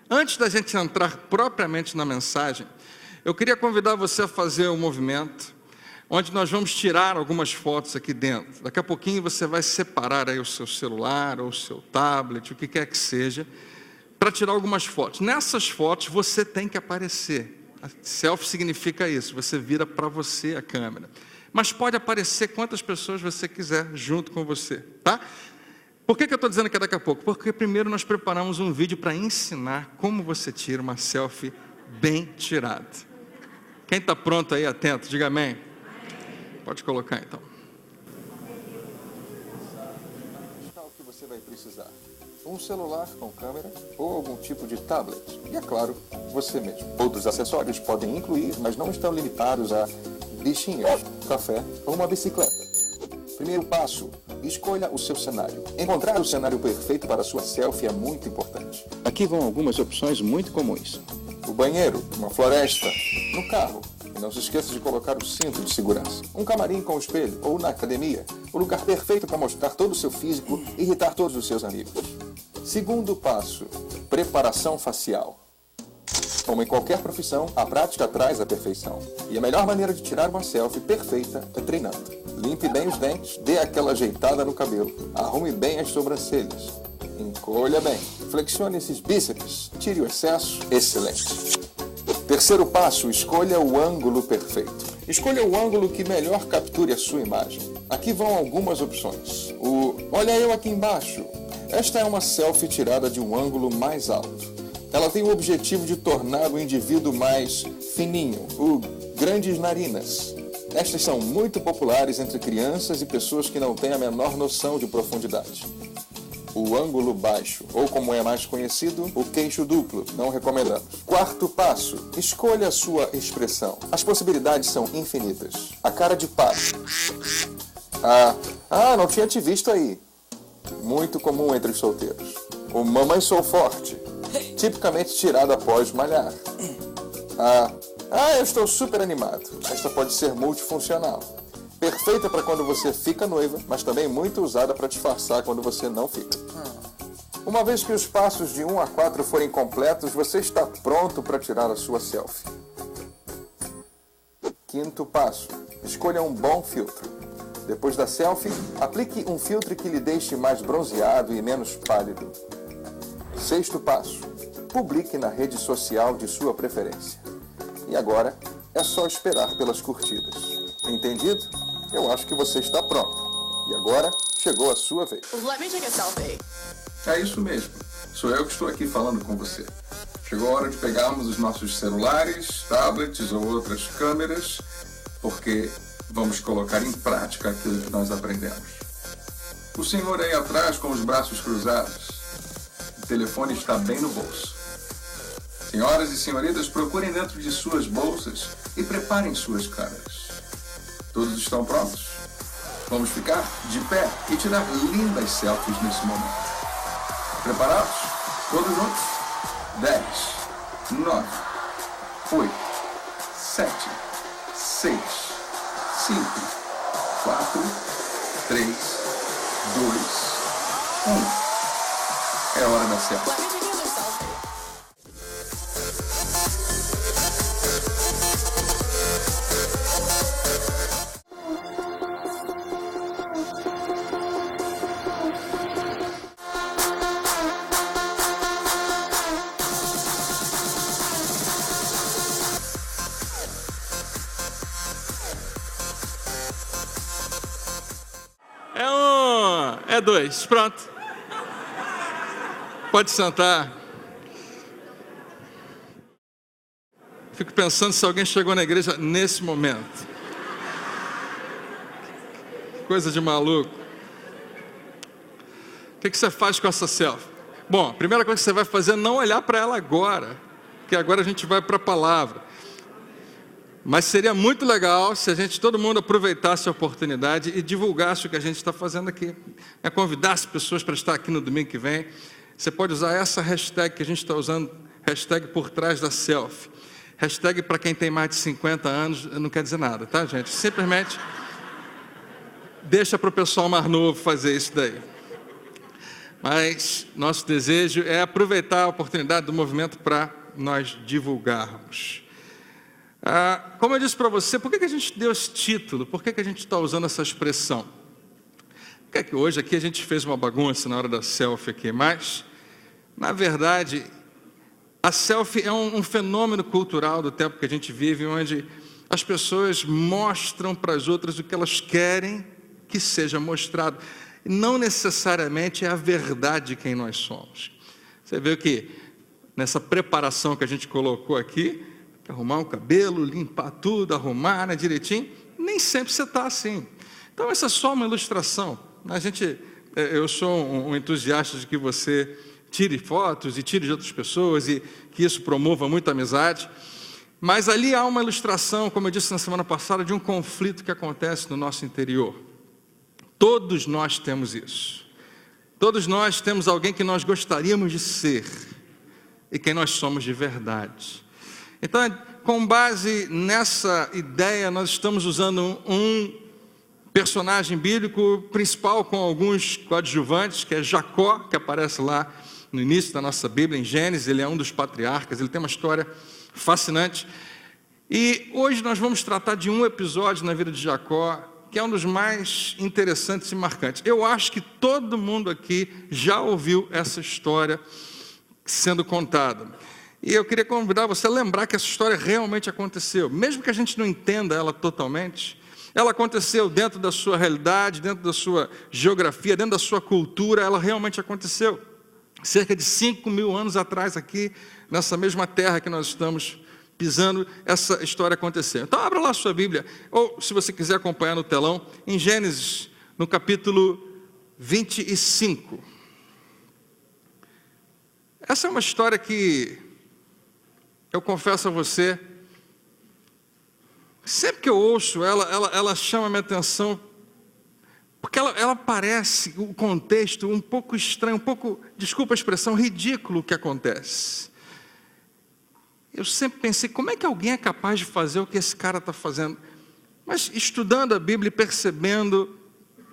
Antes da gente entrar propriamente na mensagem, eu queria convidar você a fazer um movimento onde nós vamos tirar algumas fotos aqui dentro. Daqui a pouquinho você vai separar aí o seu celular ou o seu tablet, o que quer que seja, para tirar algumas fotos. Nessas fotos você tem que aparecer. A selfie significa isso, você vira para você a câmera. Mas pode aparecer quantas pessoas você quiser junto com você, tá? Por que eu estou dizendo que é daqui a pouco? Porque primeiro nós preparamos um vídeo para ensinar como você tira uma selfie bem tirada. Quem está pronto aí, atento, diga amém. Pode colocar então. O que você vai precisar? Um celular com câmera ou algum tipo de tablet. E é claro, você mesmo. Outros acessórios podem incluir, mas não estão limitados a bichinho, café ou uma bicicleta. Primeiro passo, escolha o seu cenário. Encontrar o cenário perfeito para a sua selfie é muito importante. Aqui vão algumas opções muito comuns. O banheiro, uma floresta, no carro. E não se esqueça de colocar o cinto de segurança. Um camarim com espelho ou na academia. O lugar perfeito para mostrar todo o seu físico e irritar todos os seus amigos. Segundo passo, preparação facial. Como em qualquer profissão, a prática traz a perfeição. E a melhor maneira de tirar uma selfie perfeita é treinando. Limpe bem os dentes, dê aquela ajeitada no cabelo, arrume bem as sobrancelhas, encolha bem, flexione esses bíceps, tire o excesso, excelente. Terceiro passo, escolha o ângulo perfeito. Escolha o ângulo que melhor capture a sua imagem. Aqui vão algumas opções. Olha eu aqui embaixo. Esta é uma selfie tirada de um ângulo mais alto. Ela tem o objetivo de tornar o indivíduo mais fininho, o grandes narinas. Estas são muito populares entre crianças e pessoas que não têm a menor noção de profundidade. O ângulo baixo, ou como é mais conhecido, o queixo duplo, não recomendamos. Quarto passo, escolha a sua expressão. As possibilidades são infinitas. A cara de pato. Não tinha te visto aí. Muito comum entre os solteiros. O mamãe sou forte. Tipicamente tirado após malhar. Eu estou super animado. Esta pode ser multifuncional. Perfeita para quando você fica noiva, mas também muito usada para disfarçar quando você não fica. Uma vez que os passos de 1 a 4 forem completos, você está pronto para tirar a sua selfie. Quinto passo, escolha um bom filtro. Depois da selfie, aplique um filtro que lhe deixe mais bronzeado e menos pálido. Sexto passo, publique na rede social de sua preferência. E agora, é só esperar pelas curtidas. Entendido? Eu acho que você está pronto. E agora, chegou a sua vez. Let me take a selfie. É isso mesmo. Sou eu que estou aqui falando com você. Chegou a hora de pegarmos os nossos celulares, tablets ou outras câmeras, porque vamos colocar em prática aquilo que nós aprendemos. O senhor aí atrás com os braços cruzados. O telefone está bem no bolso. Senhoras e senhoritas, procurem dentro de suas bolsas e preparem suas câmeras. Todos estão prontos? Vamos ficar de pé e tirar lindas selfies nesse momento. Preparados? Todos juntos? 10, 9, 8, 7, 6, 5, 4, 3, 2, 1. É hora da selfie. Let me take another selfie. É 2, pronto. Pode sentar. Fico pensando se alguém chegou na igreja nesse momento. Coisa de maluco. O que você faz com essa selfie? Bom, a primeira coisa que você vai fazer é não olhar para ela agora, porque agora a gente vai para a palavra. Mas seria muito legal se todo mundo aproveitasse a oportunidade e divulgasse o que a gente está fazendo aqui. Convidasse pessoas para estar aqui no domingo que vem. Você pode usar essa hashtag que a gente está usando, hashtag por trás da selfie. Hashtag para quem tem mais de 50 anos, não quer dizer nada, tá, gente? Simplesmente deixa para o pessoal mais novo fazer isso daí. mas nosso desejo é aproveitar a oportunidade do movimento para nós divulgarmos. Como eu disse para você, por que a gente deu esse título? Por que a gente está usando essa expressão? Porque é que hoje aqui a gente fez uma bagunça na hora da selfie aqui, mas, na verdade, a selfie é um fenômeno cultural do tempo que a gente vive, onde as pessoas mostram para as outras o que elas querem que seja mostrado. Não necessariamente é a verdade de quem nós somos. Você vê que nessa preparação que a gente colocou aqui, arrumar o cabelo, limpar tudo, arrumar, né, direitinho, nem sempre você está assim. Então essa é só uma ilustração. Eu sou um entusiasta de que você tire fotos e tire de outras pessoas e que isso promova muita amizade. Mas ali há uma ilustração, como eu disse na semana passada, de um conflito que acontece no nosso interior. Todos nós temos isso. Todos nós temos alguém que nós gostaríamos de ser e quem nós somos de verdade. Então, com base nessa ideia, nós estamos usando um personagem bíblico principal com alguns coadjuvantes, que é Jacó, que aparece lá no início da nossa Bíblia, em Gênesis. Ele é um dos patriarcas, ele tem uma história fascinante. E hoje nós vamos tratar de um episódio na vida de Jacó, que é um dos mais interessantes e marcantes. Eu acho que todo mundo aqui já ouviu essa história sendo contada. E eu queria convidar você a lembrar que essa história realmente aconteceu. Mesmo que a gente não entenda ela totalmente, ela aconteceu dentro da sua realidade, dentro da sua geografia, dentro da sua cultura, ela realmente aconteceu. Cerca de 5.000 anos atrás, aqui, nessa mesma terra que nós estamos pisando, essa história aconteceu. Então, abra lá a sua Bíblia, ou se você quiser acompanhar no telão, em Gênesis, no capítulo 25. Essa é uma história que, eu confesso a você, sempre que eu ouço ela chama a minha atenção, porque ela parece, o contexto, um pouco estranho, um pouco, desculpa a expressão, ridículo o que acontece. Eu sempre pensei, como é que alguém é capaz de fazer o que esse cara está fazendo? Mas estudando a Bíblia e percebendo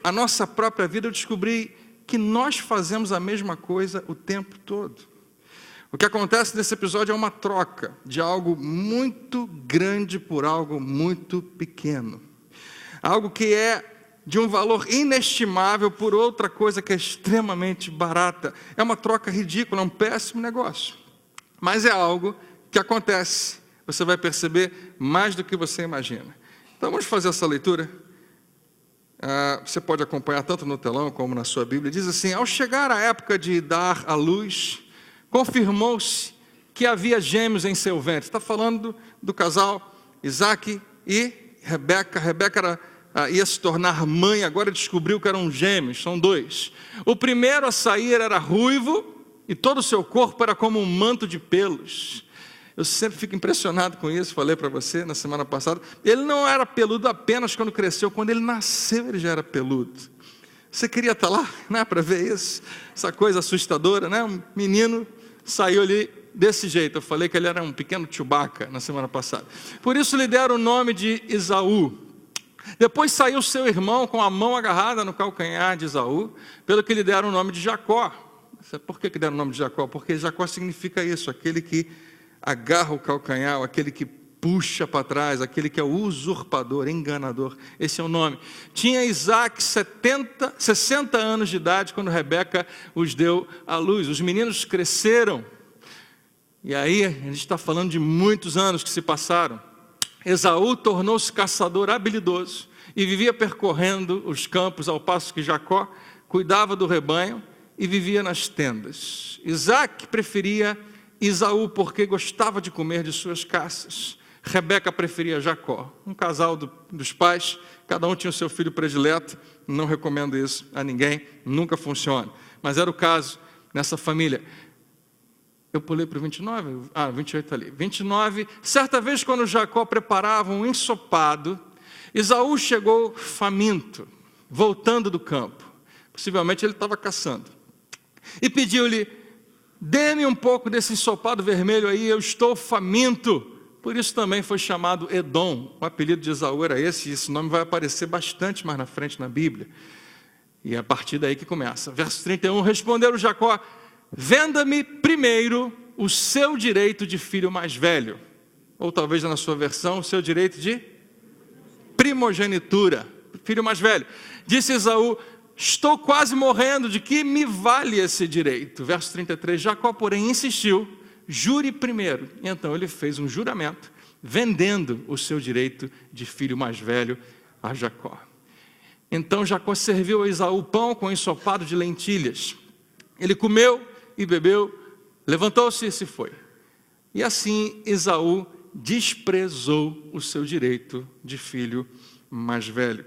a nossa própria vida, eu descobri que nós fazemos a mesma coisa o tempo todo. O que acontece nesse episódio é uma troca de algo muito grande por algo muito pequeno. Algo que é de um valor inestimável por outra coisa que é extremamente barata. É uma troca ridícula, é um péssimo negócio. Mas é algo que acontece, você vai perceber mais do que você imagina. Então vamos fazer essa leitura. Você pode acompanhar tanto no telão como na sua Bíblia. Diz assim: ao chegar a época de dar à luz, confirmou-se que havia gêmeos em seu ventre. Está falando do casal Isaac e Rebeca. Rebeca ia se tornar mãe, agora descobriu que eram gêmeos, são dois. O primeiro a sair era ruivo e todo o seu corpo era como um manto de pelos. Eu sempre fico impressionado com isso, falei para você na semana passada. Ele não era peludo apenas quando cresceu, quando ele nasceu ele já era peludo. Você queria estar lá, né, para ver isso? Essa coisa assustadora, né? Um menino saiu ali desse jeito. Eu falei que ele era um pequeno Chewbacca na semana passada. Por isso lhe deram o nome de Esaú. Depois saiu seu irmão com a mão agarrada no calcanhar de Esaú, pelo que lhe deram o nome de Jacó. Por que deram o nome de Jacó? Porque Jacó significa isso, aquele que agarra o calcanhar, aquele que puxa para trás, aquele que é o usurpador, enganador. Esse é o nome. Tinha Isaac 60 anos de idade quando Rebeca os deu à luz. Os meninos cresceram. E aí, a gente está falando de muitos anos que se passaram. Esaú tornou-se caçador habilidoso e vivia percorrendo os campos, ao passo que Jacó cuidava do rebanho e vivia nas tendas. Isaac preferia Esaú porque gostava de comer de suas caças. Rebeca preferia Jacó. Um casal dos pais, cada um tinha o seu filho predileto. Não recomendo isso a ninguém, nunca funciona. Mas era o caso nessa família. Eu pulei para o 29? 28 ali. 29, certa vez quando Jacó preparava um ensopado, Esaú chegou faminto, voltando do campo. Possivelmente ele estava caçando. E pediu-lhe: dê-me um pouco desse ensopado vermelho aí, eu estou faminto. Por isso também foi chamado Edom. O apelido de Esaú era esse, e esse nome vai aparecer bastante mais na frente na Bíblia. E é a partir daí que começa. Verso 31, respondeu Jacó: venda-me primeiro o seu direito de filho mais velho. Ou talvez na sua versão, o seu direito de primogenitura, filho mais velho. Disse Esaú: estou quase morrendo, de que me vale esse direito? Verso 33, Jacó, porém, insistiu: jure primeiro. E então ele fez um juramento, vendendo o seu direito de filho mais velho a Jacó. Então Jacó serviu a Esaú pão com ensopado de lentilhas. Ele comeu e bebeu, levantou-se e se foi. E assim Esaú desprezou o seu direito de filho mais velho.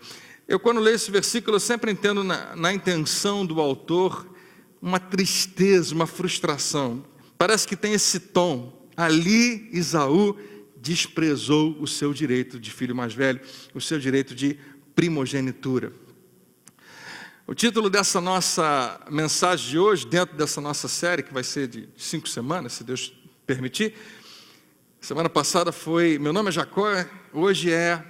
Eu, quando leio esse versículo, eu sempre entendo na intenção do autor uma tristeza, uma frustração. Parece que tem esse tom. Ali, Esaú desprezou o seu direito de filho mais velho, o seu direito de primogenitura. O título dessa nossa mensagem de hoje, dentro dessa nossa série, que vai ser de 5 semanas, se Deus permitir. Semana passada foi Meu Nome é Jacó, hoje é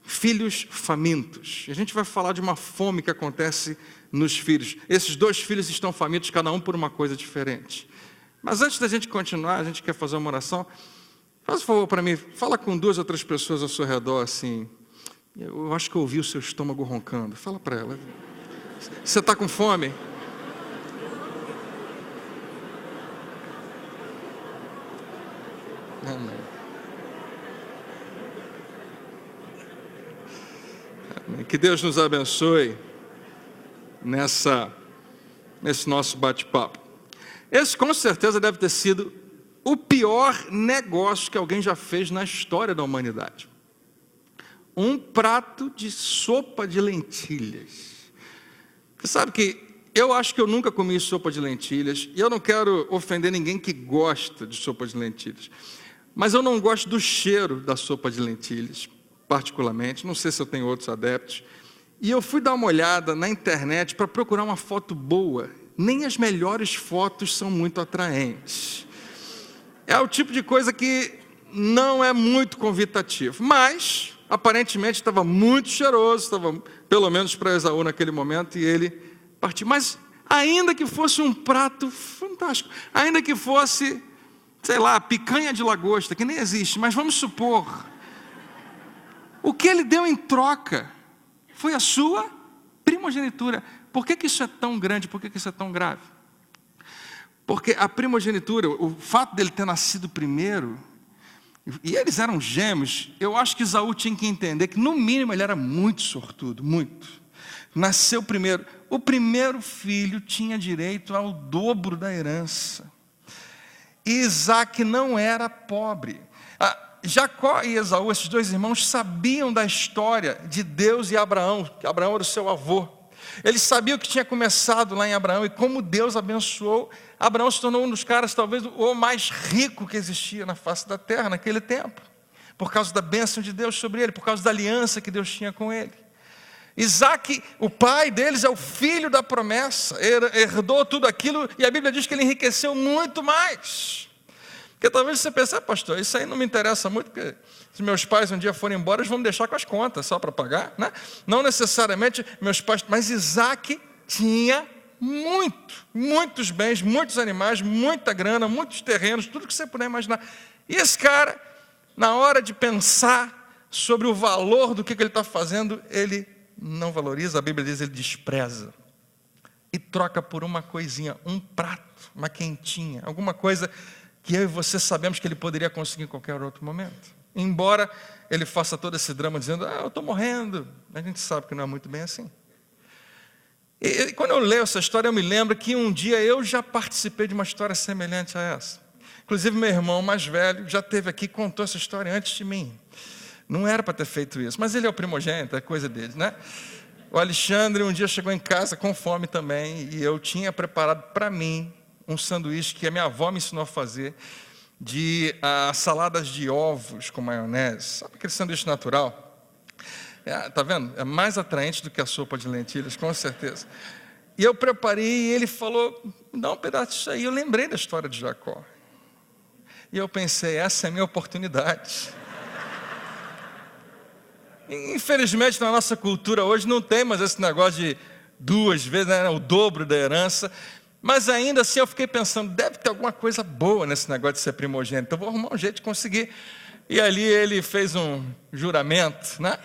Filhos Famintos. A gente vai falar de uma fome que acontece nos filhos. Esses 2 filhos estão famintos, cada um por uma coisa diferente. Mas antes da gente continuar, a gente quer fazer uma oração. Faz um favor para mim, fala com 2 ou 3 pessoas ao seu redor assim: eu acho que eu ouvi o seu estômago roncando. Fala para ela: você está com fome? Amém. Amém. Que Deus nos abençoe nesse nosso bate-papo. Esse com certeza deve ter sido o pior negócio que alguém já fez na história da humanidade. Um prato de sopa de lentilhas. Você sabe que eu acho que eu nunca comi sopa de lentilhas, e eu não quero ofender ninguém que gosta de sopa de lentilhas, mas eu não gosto do cheiro da sopa de lentilhas, particularmente. Não sei se eu tenho outros adeptos. E eu fui dar uma olhada na internet para procurar uma foto boa. Nem as melhores fotos são muito atraentes. É o tipo de coisa que não é muito convidativo, mas aparentemente estava muito cheiroso, estava pelo menos para Esaú naquele momento, e ele partiu. Mas ainda que fosse um prato fantástico, ainda que fosse, sei lá, picanha de lagosta, que nem existe, mas vamos supor, o que ele deu em troca foi a sua primogenitura. Por que isso é tão grande? Por que isso é tão grave? Porque a primogenitura, o fato dele ter nascido primeiro, e eles eram gêmeos, eu acho que Esaú tinha que entender que no mínimo ele era muito sortudo, muito. Nasceu primeiro. O primeiro filho tinha direito ao dobro da herança. E Isaac não era pobre. Jacó e Esaú, esses 2 irmãos, sabiam da história de Deus e Abraão, que Abraão era o seu avô. Eles sabiam o que tinha começado lá em Abraão e como Deus abençoou. Abraão se tornou um dos caras, talvez, o mais rico que existia na face da terra naquele tempo, por causa da bênção de Deus sobre ele, por causa da aliança que Deus tinha com ele. Isaac, o pai deles, é o filho da promessa, herdou tudo aquilo, e a Bíblia diz que ele enriqueceu muito mais. Porque talvez você pense: pastor, isso aí não me interessa muito, porque se meus pais um dia forem embora, eles vão me deixar com as contas só para pagar, né? Não necessariamente meus pais, mas Isaac tinha muitos bens, muitos animais, muita grana, muitos terrenos, tudo que você puder imaginar. E esse cara, na hora de pensar sobre o valor do que ele está fazendo, ele não valoriza, a Bíblia diz, ele despreza. E troca por uma coisinha, um prato, uma quentinha, alguma coisa que eu e você sabemos que ele poderia conseguir em qualquer outro momento. Embora ele faça todo esse drama dizendo: eu estou morrendo, a gente sabe que não é muito bem assim. E quando eu leio essa história, eu me lembro que um dia eu já participei de uma história semelhante a essa. Inclusive meu irmão mais velho já esteve aqui e contou essa história antes de mim. Não era para ter feito isso, mas ele é o primogênito, é coisa dele, né? O Alexandre um dia chegou em casa com fome também, e eu tinha preparado para mim um sanduíche que a minha avó me ensinou a fazer, de saladas de ovos com maionese. Sabe aquele sanduíche natural? Tá vendo? É mais atraente do que a sopa de lentilhas, com certeza. E eu preparei, e ele falou: me dá um pedaço disso aí. Eu lembrei da história de Jacó. E eu pensei: essa é a minha oportunidade. Infelizmente, na nossa cultura hoje não tem mais esse negócio 2 vezes, né, o dobro da herança. Mas ainda assim eu fiquei pensando, deve ter alguma coisa boa nesse negócio de ser primogênito. Então vou arrumar um jeito de conseguir. E ali ele fez um juramento, né?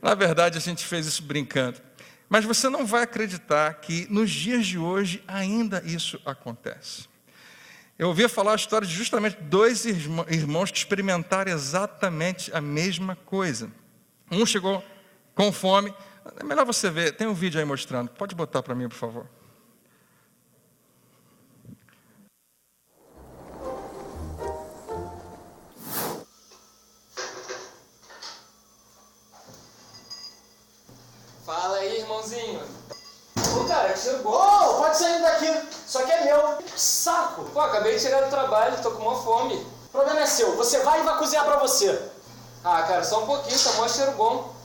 Na verdade a gente fez isso brincando. Mas você não vai acreditar que nos dias de hoje ainda isso acontece. Eu ouvi falar a história de justamente 2 irmãos que experimentaram exatamente a mesma coisa. Um chegou com fome. É melhor você ver, tem um vídeo aí mostrando. Pode botar para mim, por favor. Fala aí, irmãozinho. Pô, cara, que cheiro bom. Ô, pode sair daqui. Isso aqui é meu. Que saco. Pô, acabei de chegar do trabalho, tô com uma fome. O problema é seu. Você vai e vai cozinhar pra você. Ah, cara, só um pouquinho, tá mó cheiro bom.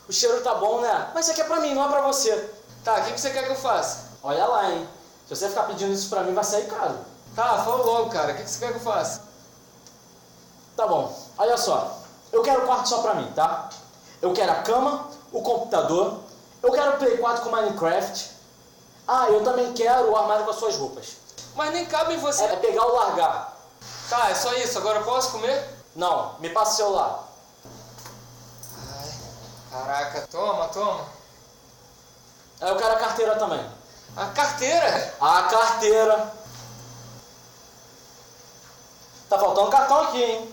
O cheiro tá bom, né? Mas isso aqui é pra mim, não é pra você. Tá, o que você quer que eu faça? Olha lá, hein. Se você ficar pedindo isso pra mim, vai sair caro. Tá, fala logo, cara, o que você quer que eu faça? Tá bom. Olha só. Eu quero o quarto só pra mim, tá? Eu quero a cama, o computador. Eu quero o Play 4 com Minecraft. Ah, eu também quero o armário com as suas roupas. Mas nem cabe em você. É pegar ou largar. Tá, é só isso, agora eu posso comer? Não, me passa o celular. Ai, caraca, toma. Eu quero a carteira também. A carteira? A carteira. Tá faltando cartão aqui, hein?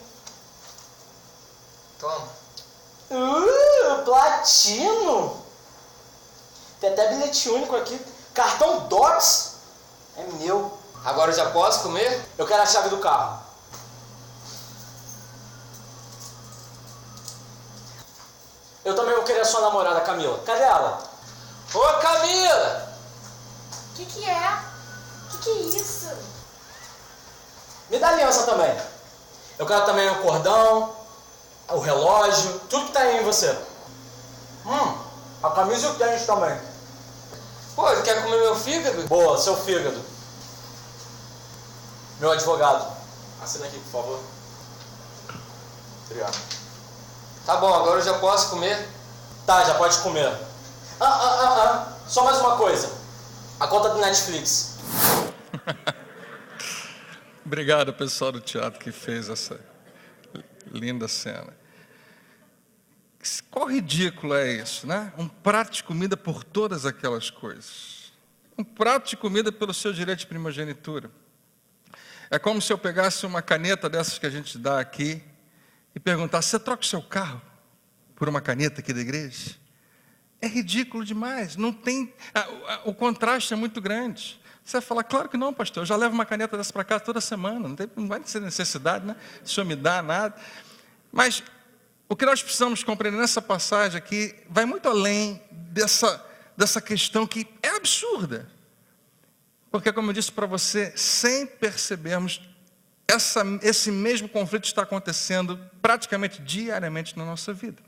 Toma. Platino. Tem até bilhete único aqui. Cartão Dots. É meu. Agora eu já posso comer? Eu quero a chave do carro. Eu também vou querer a sua namorada, Camila. Cadê ela? Ô, Camila! Que é? Que é isso? Me dá a aliança também. Eu quero também o cordão, o relógio, tudo que tá aí em você. A camisa e o tênis também. Pô, quer comer meu fígado? Boa, seu fígado. Meu advogado. Assina aqui, por favor. Obrigado. Tá bom, agora eu já posso comer? Tá, já pode comer. Só mais uma coisa. A conta do Netflix. Obrigado, pessoal do teatro que fez essa linda cena. Qual ridículo é isso, né? Um prato de comida por todas aquelas coisas. Um prato de comida pelo seu direito de primogenitura. É como se eu pegasse uma caneta dessas que a gente dá aqui e perguntasse, você troca o seu carro por uma caneta aqui da igreja? É ridículo demais, não tem, o contraste é muito grande. Você vai falar, claro que não, pastor, eu já levo uma caneta dessa para casa toda semana, não vai ter necessidade, né? O senhor me dá nada. Mas o que nós precisamos compreender nessa passagem aqui vai muito além dessa questão que é absurda. Porque, como eu disse para você, sem percebermos, esse mesmo conflito está acontecendo praticamente diariamente na nossa vida.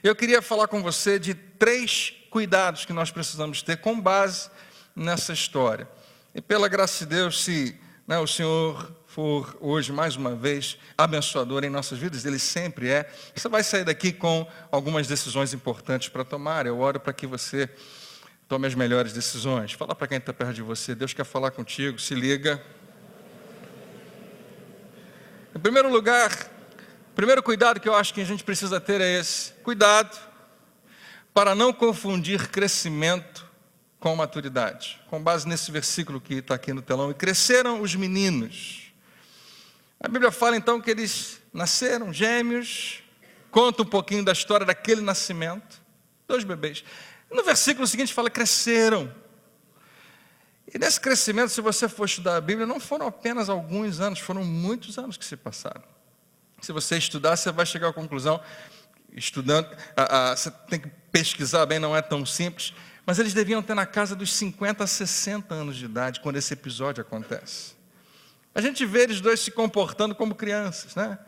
Eu queria falar com você de 3 cuidados que nós precisamos ter com base nessa história. E pela graça de Deus, se o Senhor for hoje, mais uma vez, abençoador em nossas vidas, Ele sempre é, você vai sair daqui com algumas decisões importantes para tomar. Eu oro para que você tome as melhores decisões. Fala para quem está perto de você, Deus quer falar contigo, se liga. Em primeiro lugar, o primeiro cuidado que eu acho que a gente precisa ter é esse. Cuidado para não confundir crescimento com maturidade. Com base nesse versículo que está aqui no telão. E cresceram os meninos. A Bíblia fala então que eles nasceram gêmeos. Conta um pouquinho da história daquele nascimento. 2 bebês. No versículo seguinte fala cresceram. E nesse crescimento, se você for estudar a Bíblia, não foram apenas alguns anos, foram muitos anos que se passaram. Se você estudar, você vai chegar à conclusão, estudando, você tem que pesquisar bem, não é tão simples, mas eles deviam ter na casa dos 50 a 60 anos de idade, quando esse episódio acontece. A gente vê eles 2 se comportando como crianças, né?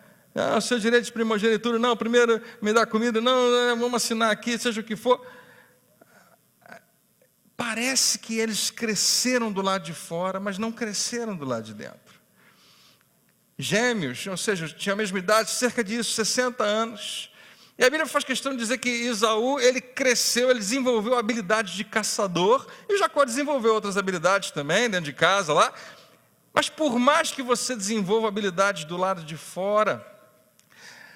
O seu direito de primogenitura, não, primeiro me dá comida, não, vamos assinar aqui, seja o que for. Parece que eles cresceram do lado de fora, mas não cresceram do lado de dentro. Gêmeos, ou seja, tinham a mesma idade, cerca disso, 60 anos. E a Bíblia faz questão de dizer que Esaú, ele cresceu, ele desenvolveu habilidades de caçador, e Jacó desenvolveu outras habilidades também, dentro de casa lá. Mas por mais que você desenvolva habilidades do lado de fora,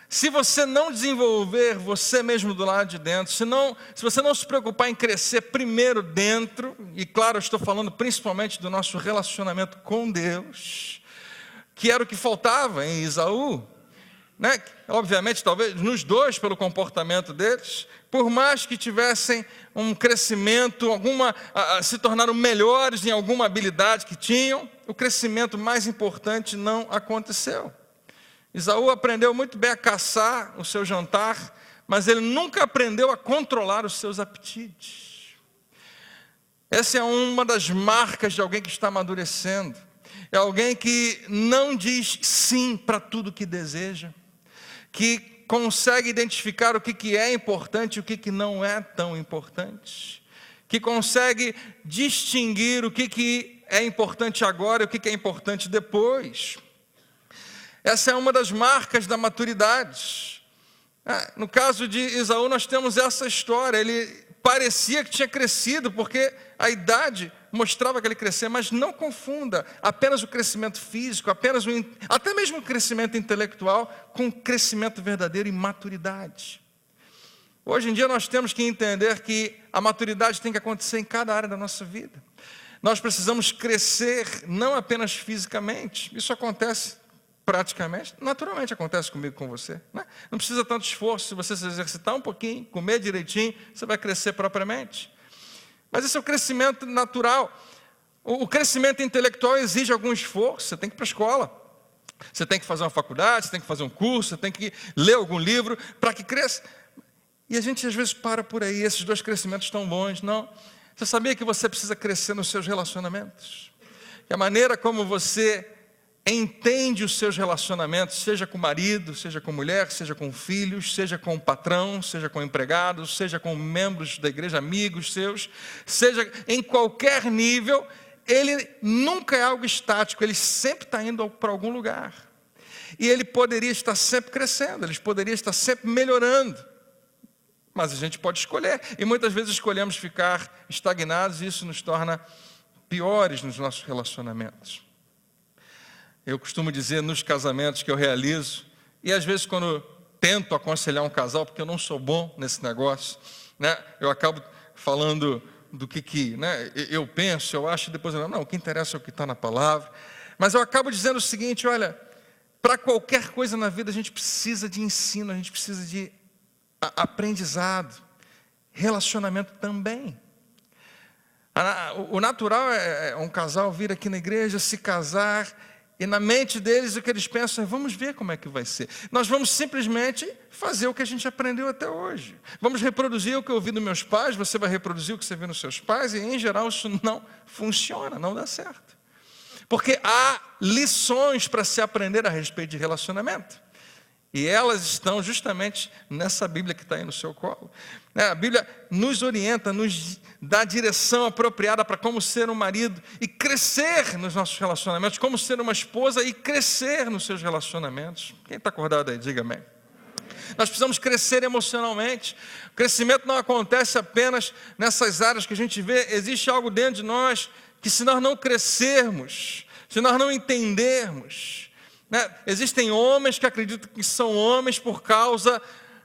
se você não desenvolver você mesmo do lado de dentro, se você não se preocupar em crescer primeiro dentro, e claro, eu estou falando principalmente do nosso relacionamento com Deus, que era o que faltava em Esaú, né? Obviamente, talvez nos dois, pelo comportamento deles, por mais que tivessem um crescimento, se tornaram melhores em alguma habilidade que tinham, o crescimento mais importante não aconteceu. Esaú aprendeu muito bem a caçar o seu jantar, mas ele nunca aprendeu a controlar os seus apetites. Essa é uma das marcas de alguém que está amadurecendo. É alguém que não diz sim para tudo que deseja, que consegue identificar o que é importante e o que não é tão importante, que consegue distinguir o que é importante agora e o que é importante depois. Essa é uma das marcas da maturidade. No caso de Esaú, nós temos essa história. Ele parecia que tinha crescido, porque a idade mostrava que ele crescia, mas não confunda apenas o crescimento físico, até mesmo o crescimento intelectual, com crescimento verdadeiro e maturidade. Hoje em dia nós temos que entender que a maturidade tem que acontecer em cada área da nossa vida. Nós precisamos crescer não apenas fisicamente, isso acontece praticamente, naturalmente acontece comigo, com você, né? Não precisa tanto esforço, se você se exercitar um pouquinho, comer direitinho, você vai crescer propriamente. Mas esse é o crescimento natural. O crescimento intelectual exige algum esforço, você tem que ir para a escola, você tem que fazer uma faculdade, você tem que fazer um curso, você tem que ler algum livro para que cresça. E a gente às vezes para por aí, esses dois crescimentos estão bons, não. Você sabia que você precisa crescer nos seus relacionamentos? Que a maneira como você entende os seus relacionamentos, seja com o marido, seja com mulher, seja com filhos, seja com o patrão, seja com empregados, seja com membros da igreja, amigos seus, seja em qualquer nível, ele nunca é algo estático, ele sempre está indo para algum lugar. E ele poderia estar sempre crescendo, ele poderia estar sempre melhorando. Mas a gente pode escolher, e muitas vezes escolhemos ficar estagnados, e isso nos torna piores nos nossos relacionamentos. Eu costumo dizer nos casamentos que eu realizo, e às vezes quando tento aconselhar um casal, porque eu não sou bom nesse negócio, né, eu acabo falando do que né, eu penso, eu acho, e depois eu não, o que interessa é o que está na palavra. Mas eu acabo dizendo o seguinte, olha, para qualquer coisa na vida a gente precisa de ensino, a gente precisa de aprendizado, relacionamento também. O natural é um casal vir aqui na igreja, se casar, e na mente deles o que eles pensam é, vamos ver como é que vai ser. Nós vamos simplesmente fazer o que a gente aprendeu até hoje. Vamos reproduzir o que eu ouvi dos meus pais, você vai reproduzir o que você viu nos seus pais, e em geral isso não funciona, não dá certo. Porque há lições para se aprender a respeito de relacionamento. E elas estão justamente nessa Bíblia que está aí no seu colo. A Bíblia nos orienta, nos dá a direção apropriada para como ser um marido e crescer nos nossos relacionamentos, como ser uma esposa e crescer nos seus relacionamentos. Quem está acordado aí, diga amém. Nós precisamos crescer emocionalmente. O crescimento não acontece apenas nessas áreas que a gente vê. Existe algo dentro de nós que, se nós não crescermos, se nós não entendermos, né? Existem homens que acreditam que são homens por causa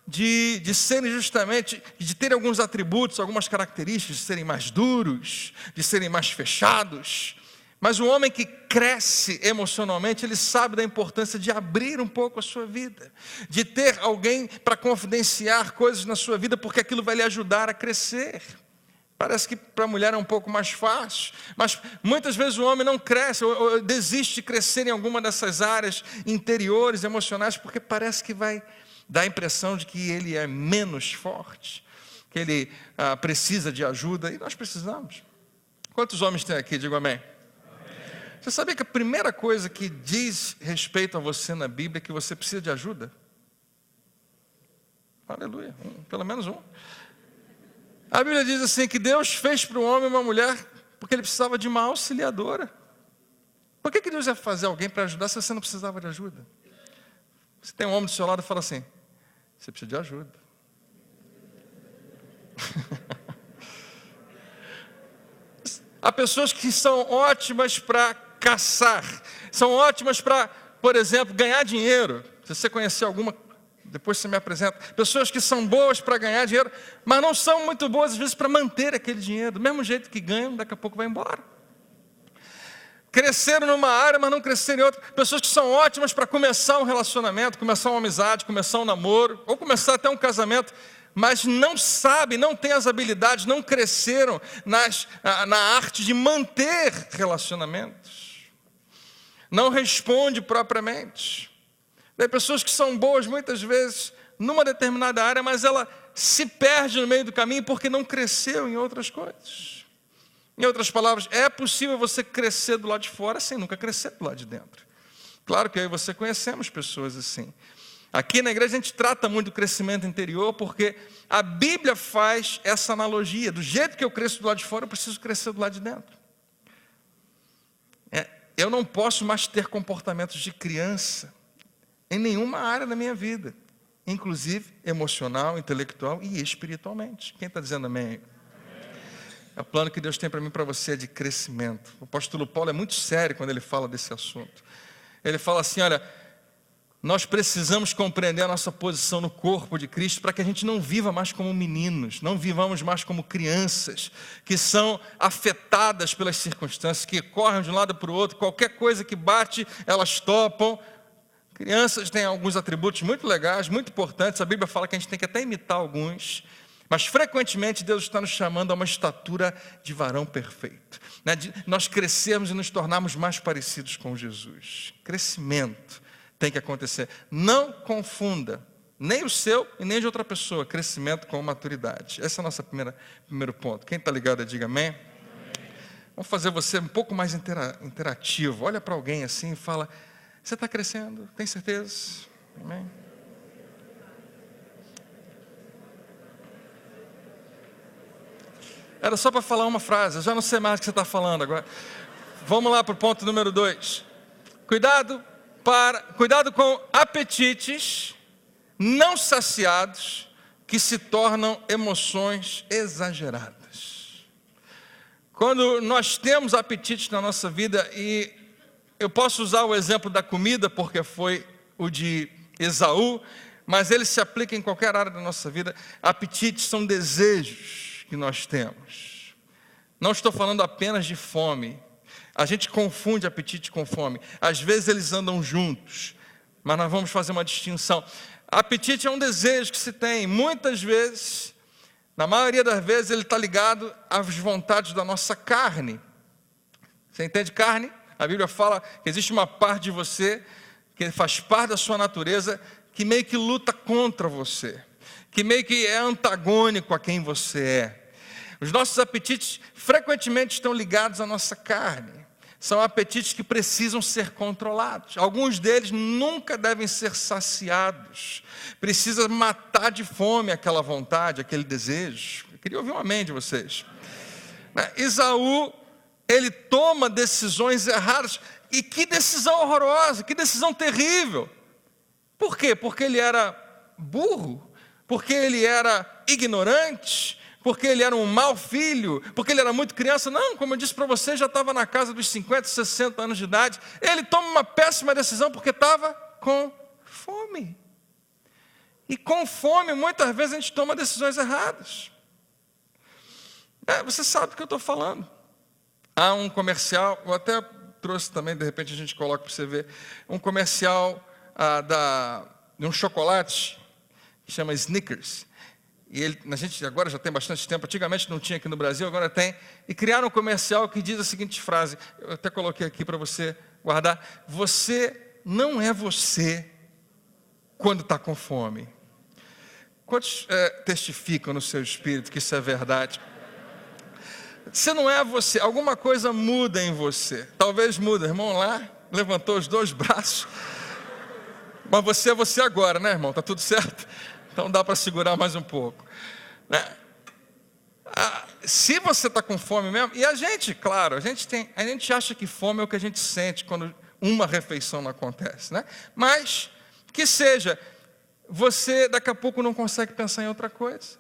de serem justamente, de terem alguns atributos, algumas características, de serem mais duros, de serem mais fechados. Mas o homem que cresce emocionalmente, ele sabe da importância de abrir um pouco a sua vida, de ter alguém para confidenciar coisas na sua vida, porque aquilo vai lhe ajudar a crescer. Parece que para a mulher é um pouco mais fácil, mas muitas vezes o homem não cresce, ou desiste de crescer em alguma dessas áreas interiores, emocionais, porque parece que vai dar a impressão de que ele é menos forte, que ele precisa de ajuda, e nós precisamos. Quantos homens tem aqui? Digo amém. Você sabia que a primeira coisa que diz respeito a você na Bíblia é que você precisa de ajuda? Aleluia, pelo menos um. A Bíblia diz assim, que Deus fez para o homem uma mulher porque ele precisava de uma auxiliadora. Por que Deus ia fazer alguém para ajudar se você não precisava de ajuda? Você tem um homem do seu lado e fala assim, você precisa de ajuda. Há pessoas que são ótimas para caçar, são ótimas para, por exemplo, ganhar dinheiro. Se você conhecer alguma, depois você me apresenta. Pessoas que são boas para ganhar dinheiro, mas não são muito boas, às vezes, para manter aquele dinheiro. Do mesmo jeito que ganham, daqui a pouco vai embora. Cresceram numa área, mas não cresceram em outra. Pessoas que são ótimas para começar um relacionamento, começar uma amizade, começar um namoro, ou começar até um casamento, mas não sabem, não têm as habilidades, não cresceram na arte de manter relacionamentos. Não responde propriamente. Tem pessoas que são boas muitas vezes numa determinada área, mas ela se perde no meio do caminho porque não cresceu em outras coisas. Em outras palavras, é possível você crescer do lado de fora sem nunca crescer do lado de dentro. Claro que eu e você conhecemos pessoas assim. Aqui na igreja a gente trata muito do crescimento interior porque a Bíblia faz essa analogia. Do jeito que eu cresço do lado de fora, eu preciso crescer do lado de dentro. Eu não posso mais ter comportamentos de criança em nenhuma área da minha vida, inclusive emocional, intelectual e espiritualmente. Quem está dizendo amém? É o plano que Deus tem para mim e para você, é de crescimento. O apóstolo Paulo é muito sério quando ele fala desse assunto. Ele fala assim, olha, nós precisamos compreender a nossa posição no corpo de Cristo para que a gente não viva mais como meninos, não vivamos mais como crianças que são afetadas pelas circunstâncias, que correm de um lado para o outro, qualquer coisa que bate, elas topam. Crianças têm alguns atributos muito legais, muito importantes, a Bíblia fala que a gente tem que até imitar alguns, mas frequentemente Deus está nos chamando a uma estatura de varão perfeito, né? De nós crescermos e nos tornarmos mais parecidos com Jesus. Crescimento tem que acontecer. Não confunda nem o seu e nem de outra pessoa, crescimento com maturidade. Esse é o nosso primeiro ponto. Quem está ligado, diga amém. Vamos fazer você um pouco mais interativo. Olha para alguém assim e fala, você está crescendo? Tem certeza? Amém? Era só para falar uma frase, eu já não sei mais o que você está falando agora. Vamos lá para o ponto número 2. Cuidado com apetites não saciados que se tornam emoções exageradas. Quando nós temos apetites na nossa vida, e eu posso usar o exemplo da comida porque foi o de Esaú, mas ele se aplica em qualquer área da nossa vida. Apetites são desejos que nós temos. Não estou falando apenas de fome. A gente confunde apetite com fome. Às vezes eles andam juntos, mas nós vamos fazer uma distinção. Apetite é um desejo que se tem. Muitas vezes, na maioria das vezes, ele está ligado às vontades da nossa carne. Você entende carne? A Bíblia fala que existe uma parte de você, que faz parte da sua natureza, que meio que luta contra você, que meio que é antagônico a quem você é. Os nossos apetites frequentemente estão ligados à nossa carne. São apetites que precisam ser controlados. Alguns deles nunca devem ser saciados. Precisa matar de fome aquela vontade, aquele desejo. Eu queria ouvir um amém de vocês. Esaú, ele toma decisões erradas. E que decisão horrorosa, que decisão terrível. Por quê? Porque ele era burro? Porque ele era ignorante? Porque ele era um mau filho, porque ele era muito criança? Não, como eu disse para você, já estava na casa dos 50, 60 anos de idade. Ele toma uma péssima decisão porque estava com fome. E com fome, muitas vezes a gente toma decisões erradas. Você sabe do que eu estou falando. Há um comercial, eu até trouxe também, de repente a gente coloca para você ver, um comercial de um chocolate que chama Snickers. E a gente agora já tem bastante tempo, antigamente não tinha aqui no Brasil, agora tem. E criaram um comercial que diz a seguinte frase, eu até coloquei aqui para você guardar: você não é você quando está com fome. Quantos testificam no seu espírito que isso é verdade? Você não é você, alguma coisa muda em você. Talvez muda, irmão lá, levantou os 2 braços. Mas você é você agora, né, irmão? Está tudo certo? Então dá para segurar mais um pouco, né? Se você está com fome mesmo, e a gente, claro, a gente acha que fome é o que a gente sente quando uma refeição não acontece, né? Mas que seja, você daqui a pouco não consegue pensar em outra coisa.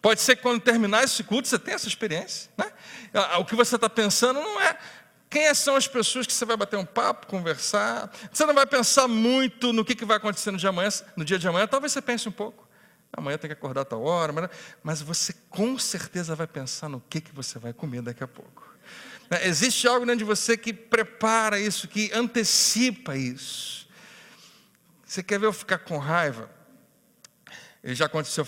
Pode ser que quando terminar esse culto você tenha essa experiência, né? O que você está pensando não é quem são as pessoas que você vai bater um papo, conversar. Você não vai pensar muito no que vai acontecer no dia de amanhã. Talvez você pense um pouco. Amanhã tem que acordar a tal hora. Mas você com certeza vai pensar no que você vai comer daqui a pouco. Existe algo dentro de você que prepara isso, que antecipa isso. Você quer ver eu ficar com raiva? E já aconteceu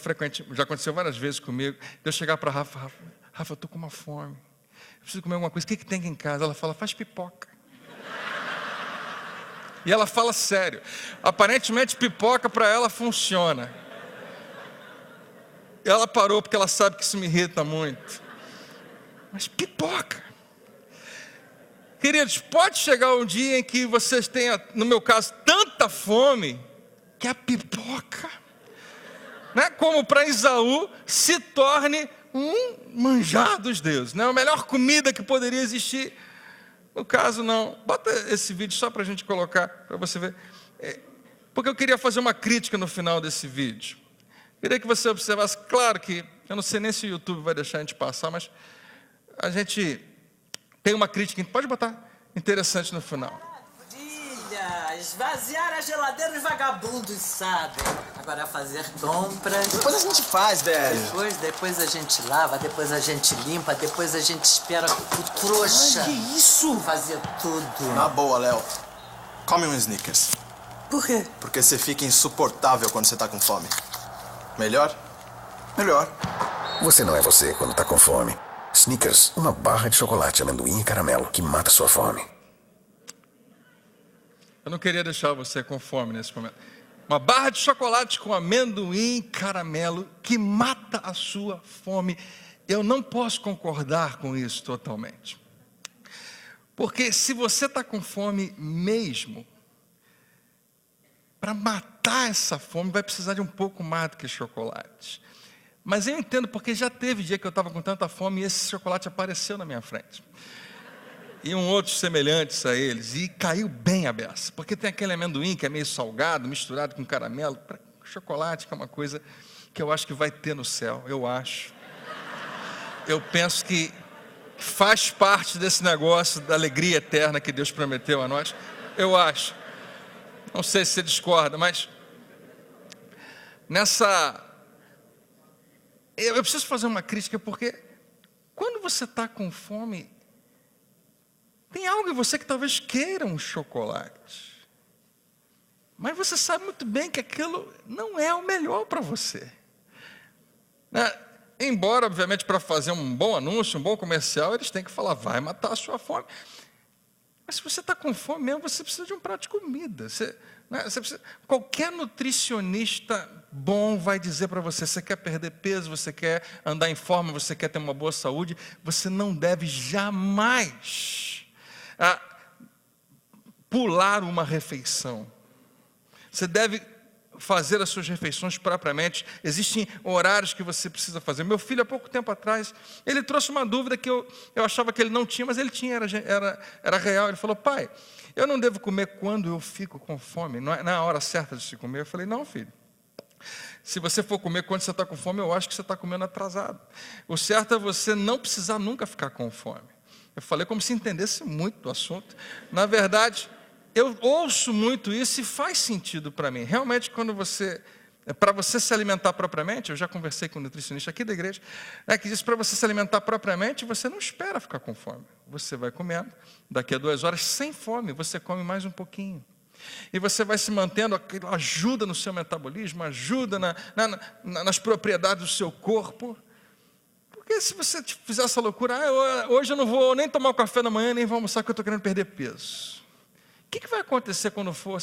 várias vezes comigo. Eu chegar para Rafa, eu estou com uma fome. Eu preciso comer alguma coisa. O que tem aqui em casa? Ela fala, faz pipoca. E ela fala sério. Aparentemente pipoca para ela funciona. E ela parou porque ela sabe que isso me irrita muito. Mas pipoca. Queridos, pode chegar um dia em que vocês tenham, no meu caso, tanta fome, que a pipoca, né, como para Esaú, se torne um manjar dos deuses, né? A melhor comida que poderia existir. No caso, não. Bota esse vídeo só para a gente colocar, para você ver. Porque eu queria fazer uma crítica no final desse vídeo. Queria que você observasse, claro que, eu não sei nem se o YouTube vai deixar a gente passar, mas a gente tem uma crítica, pode botar, interessante no final. Esvaziar a geladeira os vagabundos, sabe? Agora fazer compras. Depois a gente faz, velho. Depois a gente lava, depois a gente limpa, depois a gente espera o trouxa. Ai, que isso? Fazer tudo. Na boa, Léo. Come um Snickers. Por quê? Porque você fica insuportável quando você tá com fome. Melhor? Melhor. Você não é você quando tá com fome. Snickers, uma barra de chocolate, amendoim e caramelo que mata sua fome. Eu não queria deixar você com fome nesse momento. Uma barra de chocolate com amendoim e caramelo que mata a sua fome. Eu não posso concordar com isso totalmente. Porque se você está com fome mesmo, para matar essa fome vai precisar de um pouco mais do que chocolate. Mas eu entendo porque já teve dia que eu estava com tanta fome e esse chocolate apareceu na minha frente. E outros semelhantes a eles, e caiu bem a beça, porque tem aquele amendoim que é meio salgado, misturado com caramelo, chocolate, que é uma coisa que eu acho que vai ter no céu, eu acho. Eu penso que faz parte desse negócio da alegria eterna que Deus prometeu a nós, eu acho. Não sei se você discorda, mas eu preciso fazer uma crítica, porque quando você está com fome, tem algo em você que talvez queira um chocolate. Mas você sabe muito bem que aquilo não é o melhor para você. Embora, obviamente, para fazer um bom anúncio, um bom comercial, eles têm que falar, vai matar a sua fome. Mas se você está com fome mesmo, você precisa de um prato de comida. Qualquer nutricionista bom vai dizer para você, você quer perder peso, você quer andar em forma, você quer ter uma boa saúde, você não deve jamais pular uma refeição. Você deve fazer as suas refeições propriamente. Existem horários que você precisa fazer. Meu filho, há pouco tempo atrás, ele trouxe uma dúvida que eu achava que ele não tinha, mas ele tinha, era real. Ele falou, pai, eu não devo comer quando eu fico com fome, não é a hora certa de se comer. Eu falei, não, filho. Se você for comer quando você está com fome, eu acho que você está comendo atrasado. O certo é você não precisar nunca ficar com fome. Eu falei como se entendesse muito do assunto. Na verdade, eu ouço muito isso e faz sentido para mim. Realmente, para você se alimentar propriamente, eu já conversei com um nutricionista aqui da igreja, que disse para você se alimentar propriamente, você não espera ficar com fome. Você vai comendo, daqui a 2 horas, sem fome, você come mais um pouquinho. E você vai se mantendo, aquilo ajuda no seu metabolismo, ajuda nas propriedades do seu corpo. Porque se você fizer essa loucura, hoje eu não vou nem tomar o café da manhã, nem vou almoçar, porque eu estou querendo perder peso. O que vai acontecer quando for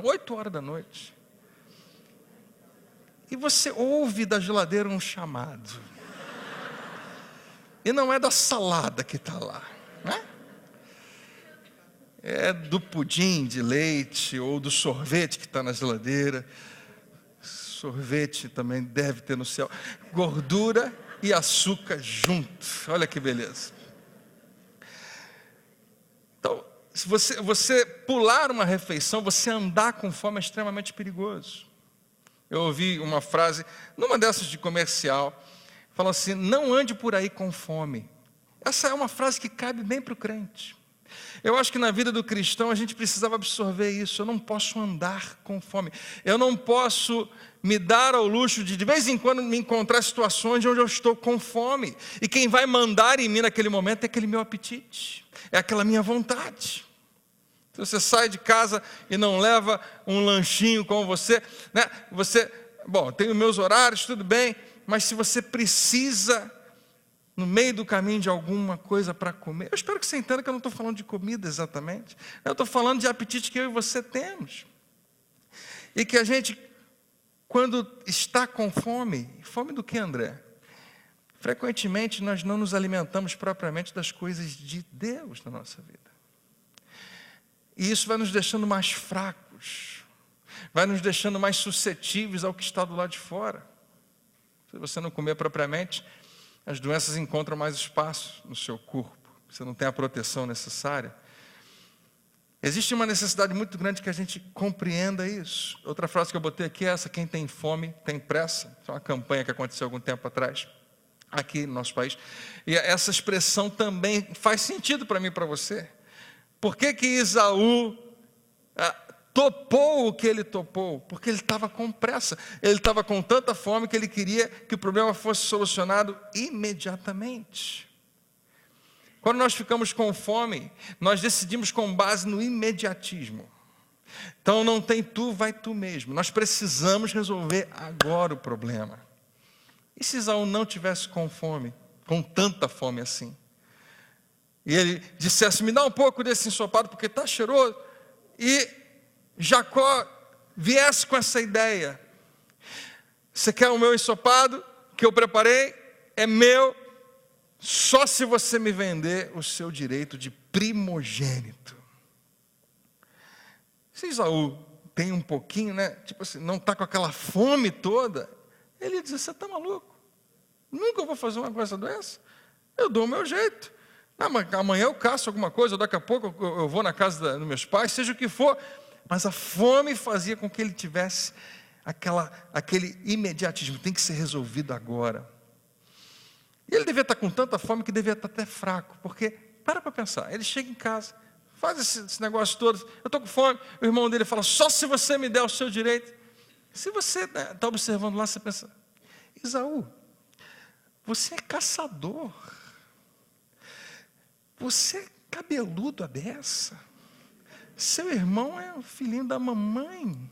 8 horas da noite? E você ouve da geladeira um chamado. E não é da salada que está lá, né? É do pudim de leite ou do sorvete que está na geladeira. Sorvete também deve ter no céu. Gordura e açúcar junto. Olha que beleza. Então, se você pular uma refeição, você andar com fome é extremamente perigoso. Eu ouvi uma frase, numa dessas de comercial, Falou assim: não ande por aí com fome. Essa é uma frase que cabe bem para o crente. Eu acho que na vida do cristão a gente precisava absorver isso. Eu não posso andar com fome. Eu não posso me dar ao luxo de vez em quando me encontrar em situações onde eu estou com fome. E quem vai mandar em mim naquele momento é aquele meu apetite, é aquela minha vontade. Se você sai de casa e não leva um lanchinho com você, né? Bom, tenho meus horários, tudo bem, mas se você precisa, no meio do caminho, de alguma coisa para comer, eu espero que você entenda que eu não estou falando de comida exatamente, eu estou falando de apetite que eu e você temos, e que a gente, quando está com fome, fome do que, André? Frequentemente nós não nos alimentamos propriamente das coisas de Deus na nossa vida, e isso vai nos deixando mais fracos, vai nos deixando mais suscetíveis ao que está do lado de fora. Se você não comer propriamente, as doenças encontram mais espaço no seu corpo, você não tem a proteção necessária. Existe uma necessidade muito grande que a gente compreenda isso. Outra frase que eu botei aqui é essa: quem tem fome tem pressa. Isso é uma campanha que aconteceu algum tempo atrás, aqui no nosso país. E essa expressão também faz sentido para mim e para você. Por que Esaú topou o que ele topou? Porque ele estava com pressa, ele estava com tanta fome que ele queria que o problema fosse solucionado imediatamente. Quando nós ficamos com fome, nós decidimos com base no imediatismo. Então não tem tu, vai tu mesmo. Nós precisamos resolver agora o problema. E se Esaú não tivesse com fome, com tanta fome assim, e ele dissesse: me dá um pouco desse ensopado porque está cheiroso, e Jacó viesse com essa ideia: você quer o meu ensopado que eu preparei? É meu, só se você me vender o seu direito de primogênito. Se Esaú tem um pouquinho, né, tipo assim, não está com aquela fome toda, ele ia dizer: você está maluco? Nunca vou fazer uma coisa dessa. Eu dou o meu jeito. Amanhã eu caço alguma coisa, ou daqui a pouco eu vou na casa dos meus pais, seja o que for. Mas a fome fazia com que ele tivesse aquele imediatismo: tem que ser resolvido agora. E ele devia estar com tanta fome que devia estar até fraco, porque, para pensar, ele chega em casa, faz esse negócio todo: eu estou com fome. O irmão dele fala: só se você me der o seu direito. Se você está observando lá, você pensa: Esaú, você é caçador, você é cabeludo a beça, seu irmão é o filhinho da mamãe,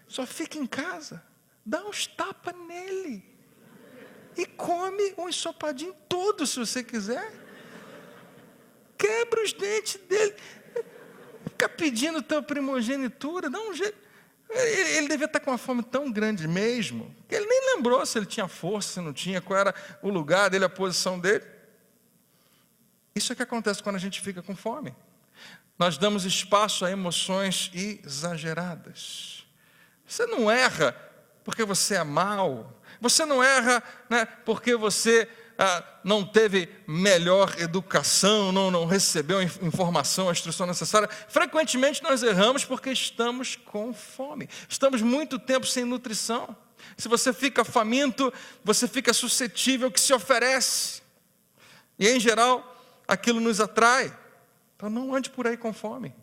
só fica em casa, dá uns tapas nele e come um ensopadinho todo se você quiser, quebra os dentes dele, fica pedindo tua primogenitura, dá um jeito. Ele devia estar com uma fome tão grande mesmo, que ele nem lembrou se ele tinha força, se não tinha, qual era o lugar dele, a posição dele. Isso é que acontece quando a gente fica com fome. Nós damos espaço a emoções exageradas. Você não erra porque você é mau. Você não erra, né, porque você não teve melhor educação, não recebeu a informação, a instrução necessária. Frequentemente nós erramos porque estamos com fome. Estamos muito tempo sem nutrição. Se você fica faminto, você fica suscetível ao que se oferece. E em geral, aquilo nos atrai. Então não ande por aí com fome.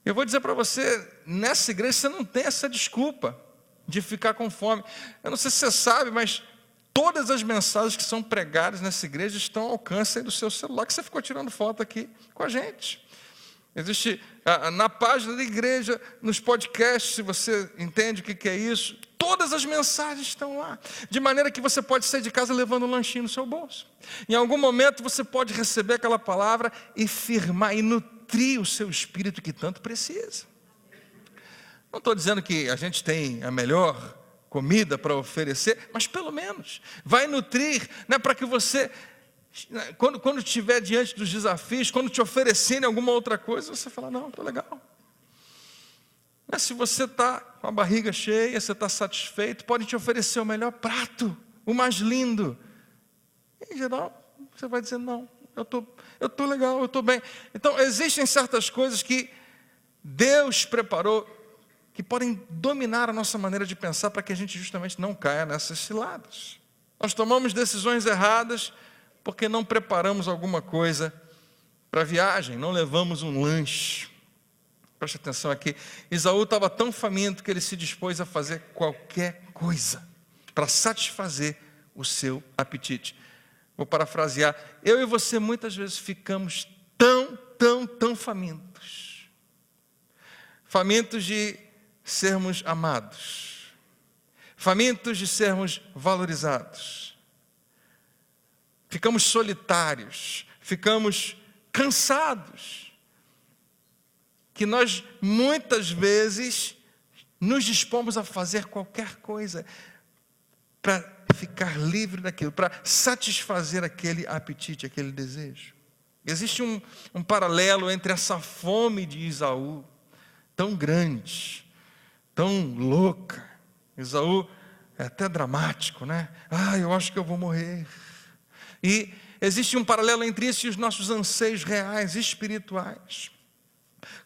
Eu vou dizer para você, nessa igreja você não tem essa desculpa de ficar com fome. Eu não sei se você sabe, mas todas as mensagens que são pregadas nessa igreja estão ao alcance aí do seu celular, que você ficou tirando foto aqui com a gente. Existe na página da igreja, nos podcasts, se você entende o que é isso, todas as mensagens estão lá, de maneira que você pode sair de casa levando um lanchinho no seu bolso. Em algum momento você pode receber aquela palavra e firmar e nutrir o seu espírito que tanto precisa. Não estou dizendo que a gente tem a melhor comida para oferecer, mas pelo menos vai nutrir, né, para que você, quando estiver diante dos desafios, quando te oferecerem alguma outra coisa, você fala: não, estou legal. Mas se você está com a barriga cheia, você está satisfeito, podem te oferecer o melhor prato, o mais lindo. Em geral, você vai dizer: não, eu estou legal, eu estou bem. Então, existem certas coisas que Deus preparou, que podem dominar a nossa maneira de pensar, para que a gente justamente não caia nessas ciladas. Nós tomamos decisões erradas porque não preparamos alguma coisa para a viagem, não levamos um lanche. Preste atenção aqui. Esaú estava tão faminto que ele se dispôs a fazer qualquer coisa para satisfazer o seu apetite. Vou parafrasear. Eu e você muitas vezes ficamos tão famintos. Famintos de sermos amados. Famintos de sermos valorizados. Ficamos solitários. Ficamos cansados. Que nós muitas vezes nos dispomos a fazer qualquer coisa para ficar livre daquilo, para satisfazer aquele apetite, aquele desejo. Existe um paralelo entre essa fome de Esaú, tão grande, tão louca. Esaú é até dramático, né? Eu acho que eu vou morrer. E existe um paralelo entre isso e os nossos anseios reais, espirituais.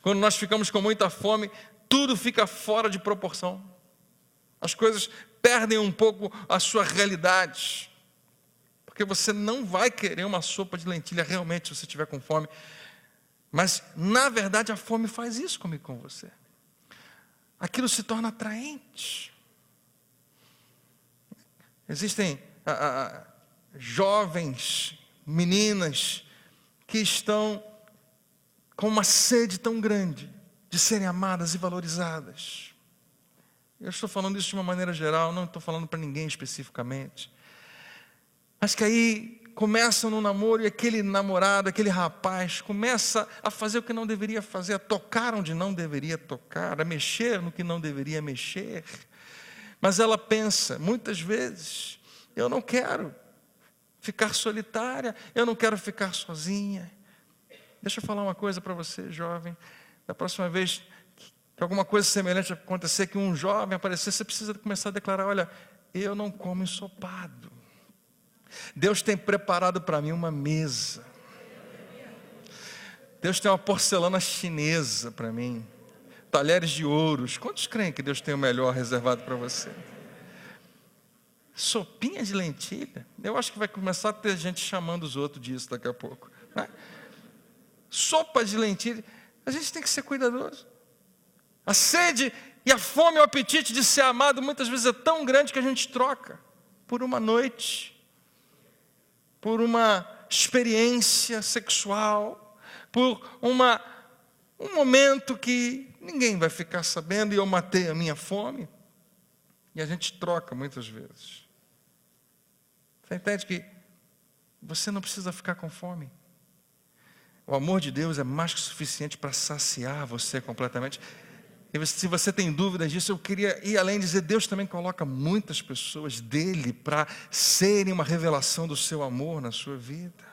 Quando nós ficamos com muita fome, tudo fica fora de proporção. As coisas perdem um pouco a sua realidade. Porque você não vai querer uma sopa de lentilha realmente se você estiver com fome. Mas, na verdade, a fome faz isso comigo e com você. Aquilo se torna atraente. Existem jovens, meninas, que estão com uma sede tão grande de serem amadas e valorizadas. Eu estou falando isso de uma maneira geral, não estou falando para ninguém especificamente. Mas que aí começam no namoro e aquele namorado, aquele rapaz, começa a fazer o que não deveria fazer, a tocar onde não deveria tocar, a mexer no que não deveria mexer. Mas ela pensa, muitas vezes, eu não quero ficar solitária, eu não quero ficar sozinha. Deixa eu falar uma coisa para você, jovem. Da próxima vez que alguma coisa semelhante acontecer, que um jovem aparecer, você precisa começar a declarar, olha, eu não como ensopado. Deus tem preparado para mim uma mesa. Deus tem uma porcelana chinesa para mim. Talheres de ouros. Quantos creem que Deus tem o melhor reservado para você? Sopinha de lentilha. Eu acho que vai começar a ter gente chamando os outros disso daqui a pouco, né? Sopa de lentilha. A gente tem que ser cuidadoso. A sede e a fome, o apetite de ser amado muitas vezes é tão grande que a gente troca por uma noite, por uma experiência sexual, por um momento que ninguém vai ficar sabendo e eu matei a minha fome. E a gente troca muitas vezes. Você entende que você não precisa ficar com fome. O amor de Deus é mais que suficiente para saciar você completamente. E se você tem dúvidas disso, eu queria ir além e dizer, Deus também coloca muitas pessoas dele para serem uma revelação do seu amor na sua vida.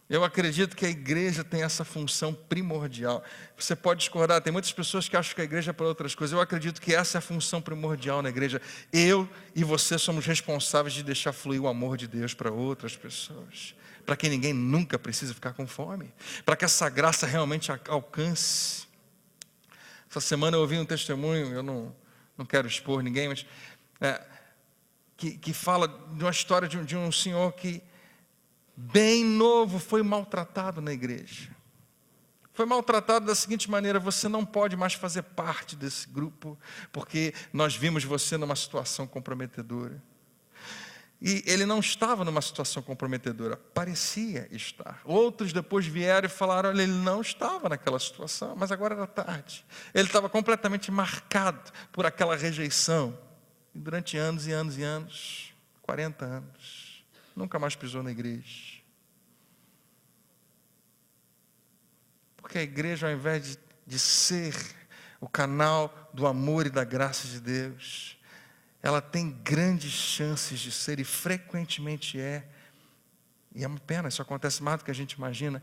Eu acredito que a igreja tem essa função primordial. Você pode discordar, tem muitas pessoas que acham que a igreja é para outras coisas. Eu acredito que essa é a função primordial na igreja. Eu e você somos responsáveis de deixar fluir o amor de Deus para outras pessoas. Para que ninguém nunca precise ficar com fome. Para que essa graça realmente alcance. Essa semana eu ouvi um testemunho, eu não quero expor ninguém, mas que fala de uma história de um senhor que, bem novo, foi maltratado na igreja. Foi maltratado da seguinte maneira: você não pode mais fazer parte desse grupo, porque nós vimos você numa situação comprometedora. E ele não estava numa situação comprometedora, parecia estar. Outros depois vieram e falaram, olha, ele não estava naquela situação, mas agora era tarde. Ele estava completamente marcado por aquela rejeição. E durante anos e anos e anos, 40 anos, nunca mais pisou na igreja. Porque a igreja, ao invés de ser o canal do amor e da graça de Deus, ela tem grandes chances de ser, e frequentemente e é uma pena, isso acontece mais do que a gente imagina,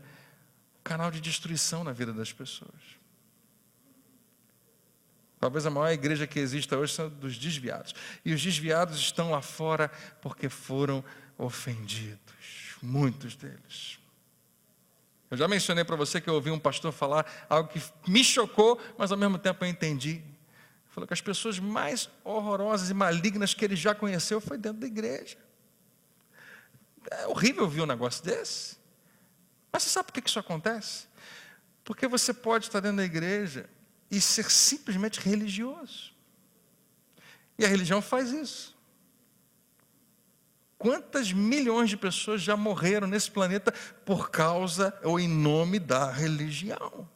um canal de destruição na vida das pessoas. Talvez a maior igreja que exista hoje são dos desviados. E os desviados estão lá fora porque foram ofendidos, muitos deles. Eu já mencionei para você que eu ouvi um pastor falar algo que me chocou, mas ao mesmo tempo eu entendi. falou que as pessoas mais horrorosas e malignas que ele já conheceu foi dentro da igreja. É horrível ouvir um negócio desse. Mas você sabe por que isso acontece? Porque você pode estar dentro da igreja e ser simplesmente religioso. E a religião faz isso. Quantas milhões de pessoas já morreram nesse planeta por causa ou em nome da religião?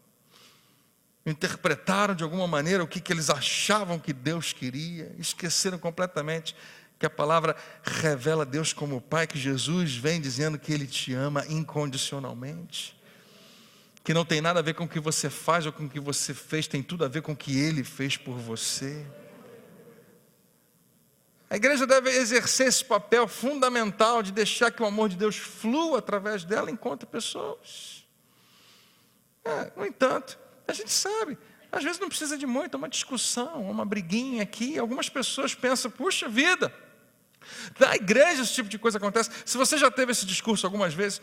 Interpretaram de alguma maneira o que eles achavam que Deus queria, esqueceram completamente que a palavra revela Deus como Pai, que Jesus vem dizendo que Ele te ama incondicionalmente, que não tem nada a ver com o que você faz ou com o que você fez, tem tudo a ver com o que Ele fez por você. A igreja deve exercer esse papel fundamental de deixar que o amor de Deus flua através dela enquanto pessoas. No entanto, a gente sabe, às vezes não precisa de muito, uma discussão, uma briguinha aqui. Algumas pessoas pensam, puxa vida, na igreja esse tipo de coisa acontece. Se você já teve esse discurso algumas vezes,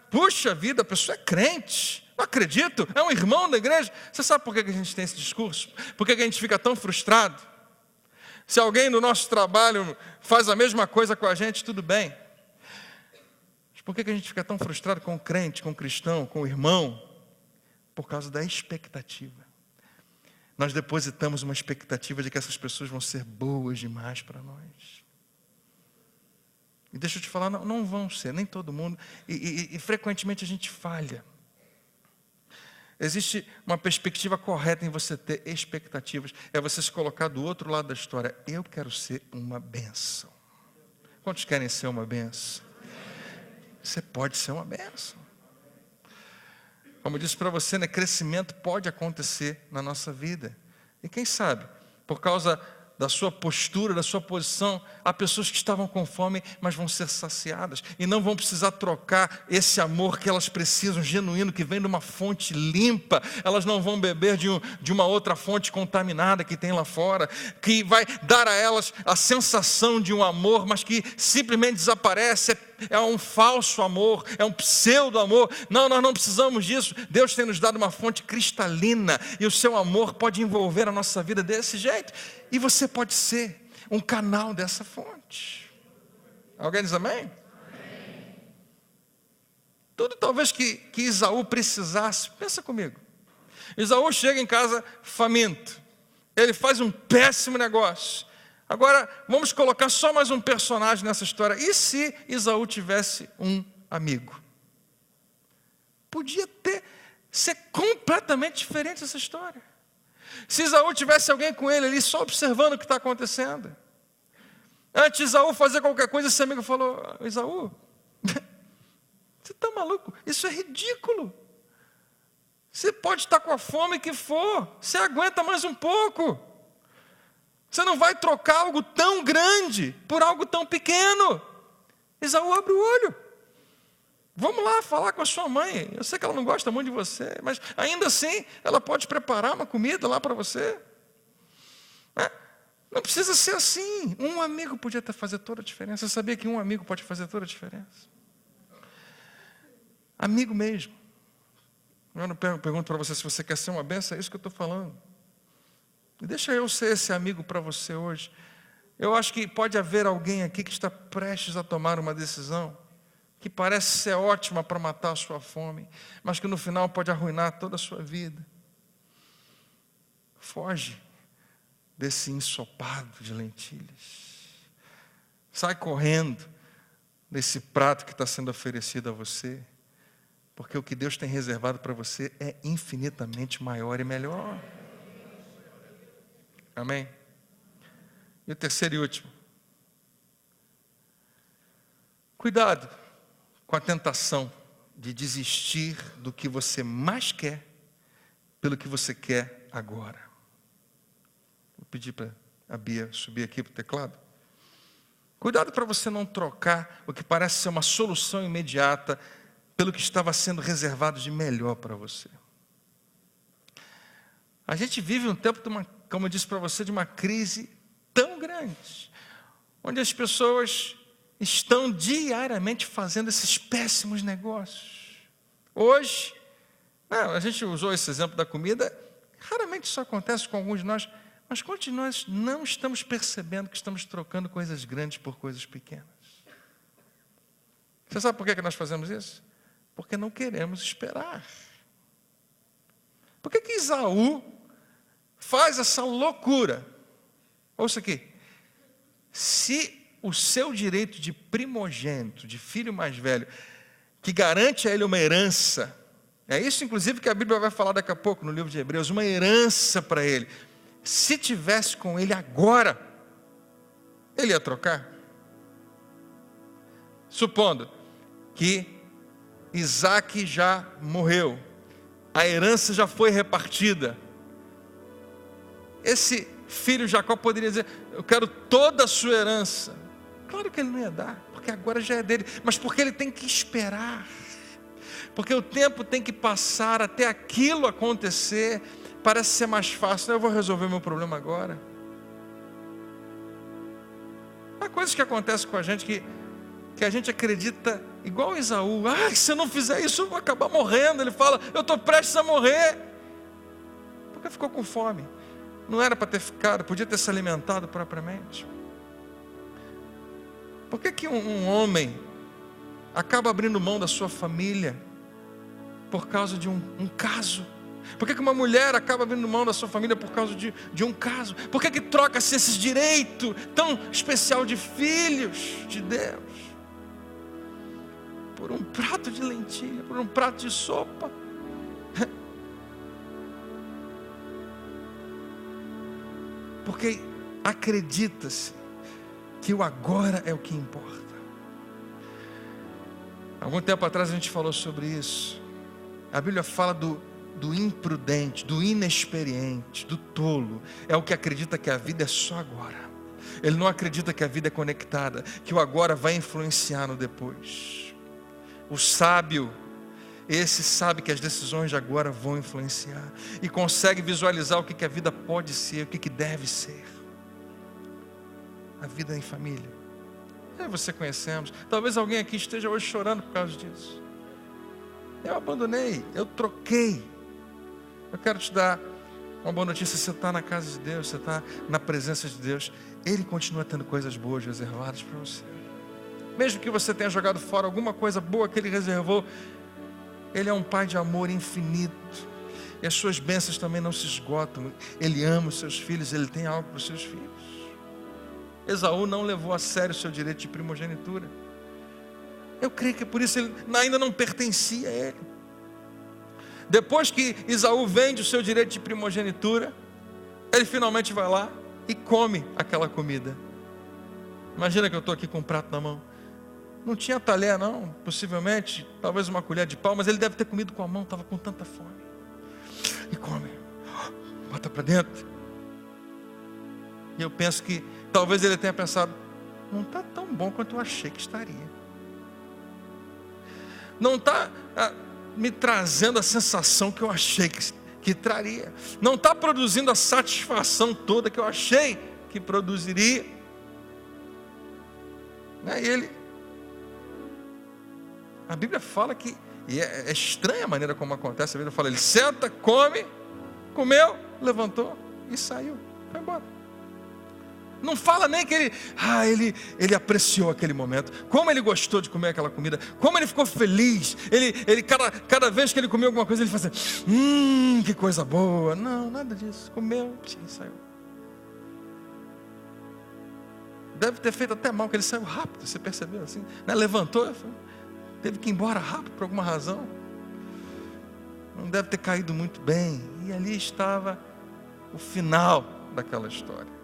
puxa vida, a pessoa é crente, não acredito, é um irmão da igreja. Você sabe por que a gente tem esse discurso? Por que a gente fica tão frustrado? Se alguém do nosso trabalho faz a mesma coisa com a gente, tudo bem. Mas por que a gente fica tão frustrado com o crente, com o cristão, com o irmão? Por causa da expectativa. Nós depositamos uma expectativa de que essas pessoas vão ser boas demais para nós. E deixa eu te falar, não vão ser, nem todo mundo. E frequentemente a gente falha. Existe uma perspectiva correta em você ter expectativas. É você se colocar do outro lado da história. Eu quero ser uma bênção. Quantos querem ser uma bênção? Você pode ser uma bênção. Como eu disse para você, crescimento pode acontecer na nossa vida. E quem sabe, por causa da sua postura, da sua posição, há pessoas que estavam com fome, mas vão ser saciadas. E não vão precisar trocar esse amor que elas precisam, genuíno, que vem de uma fonte limpa. Elas não vão beber de uma outra fonte contaminada que tem lá fora, que vai dar a elas a sensação de um amor, mas que simplesmente desaparece. É um falso amor, é um pseudo-amor. Não, nós não precisamos disso. Deus tem nos dado uma fonte cristalina, e o seu amor pode envolver a nossa vida desse jeito. E você pode ser um canal dessa fonte. Alguém diz amém? Amém. Tudo talvez que Esaú precisasse. Pensa comigo. Esaú chega em casa faminto. Ele faz um péssimo negócio. Agora, vamos colocar só mais um personagem nessa história. E se Esaú tivesse um amigo? Podia ser completamente diferente essa história. Se Esaú tivesse alguém com ele ali, só observando o que está acontecendo. Antes de Esaú fazer qualquer coisa, esse amigo falou, Esaú, você está maluco? Isso é ridículo. Você pode estar com a fome que for, você aguenta mais um pouco. Você não vai trocar algo tão grande por algo tão pequeno. Esaú abre o olho. Vamos lá falar com a sua mãe. Eu sei que ela não gosta muito de você, mas ainda assim ela pode preparar uma comida lá para você. Não precisa ser assim. Um amigo podia fazer toda a diferença. Você sabia que um amigo pode fazer toda a diferença? Amigo mesmo. Eu não pergunto para você se você quer ser uma bênção, é isso que eu estou falando. E deixa eu ser esse amigo para você hoje. Eu acho que pode haver alguém aqui que está prestes a tomar uma decisão que parece ser ótima para matar a sua fome, mas que no final pode arruinar toda a sua vida. Foge desse ensopado de lentilhas. Sai correndo desse prato que está sendo oferecido a você, porque o que Deus tem reservado para você é infinitamente maior e melhor. Amém? E o terceiro e último. Cuidado com a tentação de desistir do que você mais quer pelo que você quer agora. Vou pedir para a Bia subir aqui para o teclado. Cuidado para você não trocar o que parece ser uma solução imediata pelo que estava sendo reservado de melhor para você. A gente vive um tempo, como eu disse para você, de uma crise tão grande, onde as pessoas estão diariamente fazendo esses péssimos negócios. Hoje, a gente usou esse exemplo da comida, raramente isso acontece com alguns de nós, Mas quantos de nós não estamos percebendo que estamos trocando coisas grandes por coisas pequenas? Você sabe por que nós fazemos isso? Porque não queremos esperar. Por que Esaú faz essa loucura? Ouça aqui. Se o seu direito de primogênito, de filho mais velho, que garante a ele uma herança, é isso inclusive que a Bíblia vai falar daqui a pouco no livro de Hebreus, uma herança para ele. Se tivesse com ele agora, ele ia trocar? Supondo que Isaac já morreu, a herança já foi repartida, esse filho Jacó poderia dizer: eu quero toda a sua herança. Claro que ele não ia dar, porque agora já é dele, mas porque ele tem que esperar, porque o tempo tem que passar até aquilo acontecer. Parece ser mais fácil, eu vou resolver meu problema agora. Há coisas que acontecem com a gente que a gente acredita igual Esaú: se eu não fizer isso eu vou acabar morrendo. Ele fala: eu estou prestes a morrer, porque ficou com fome. Não era para ter ficado, podia ter se alimentado propriamente. Por que um homem acaba abrindo mão da sua família por causa de um caso? Por que uma mulher acaba abrindo mão da sua família por causa de um caso? Por que troca-se esse direito tão especial de filhos de Deus por um prato de lentilha, por um prato de sopa? Porque acredita-se que o agora é o que importa. Algum tempo atrás a gente falou sobre isso. A Bíblia fala do imprudente, do inexperiente, do tolo. É o que acredita que a vida é só agora. Ele não acredita que a vida é conectada, que o agora vai influenciar no depois. O sábio, esse sabe que as decisões de agora vão influenciar e consegue visualizar o que a vida pode ser, o que deve ser. A vida em família. Eu e você conhecemos. Talvez alguém aqui esteja hoje chorando por causa disso. Eu abandonei, eu troquei. Eu quero te dar uma boa notícia: você está na casa de Deus, você está na presença de Deus. Ele continua tendo coisas boas reservadas para você. Mesmo que você tenha jogado fora alguma coisa boa que Ele reservou, Ele é um Pai de amor infinito. E as suas bênçãos também não se esgotam. Ele ama os seus filhos, Ele tem algo para os seus filhos. Esaú não levou a sério o seu direito de primogenitura. Eu creio que por isso ele ainda não pertencia a ele. Depois que Esaú vende o seu direito de primogenitura, ele finalmente vai lá e come aquela comida. Imagina que eu estou aqui com um prato na mão. Não tinha talher não, possivelmente, talvez uma colher de pau, mas ele deve ter comido com a mão, estava com tanta fome. E come, bota para dentro. E eu penso que talvez ele tenha pensado: não está tão bom quanto eu achei que estaria. Não está me trazendo a sensação que eu achei que traria. Não está produzindo a satisfação toda que eu achei que produziria. E ele... A Bíblia fala que... E é estranha a maneira como acontece. A Bíblia fala: ele senta, come, comeu, levantou e saiu. Foi embora. Não fala nem que ele apreciou aquele momento, como ele gostou de comer aquela comida, como ele ficou feliz. Ele cada vez que ele comia alguma coisa, ele fazia: que coisa boa. Não, nada disso. Comeu e saiu. Deve ter feito até mal, que ele saiu rápido. Você percebeu assim, né? Levantou, teve que ir embora rápido por alguma razão. Não deve ter caído muito bem. E ali estava o final daquela história.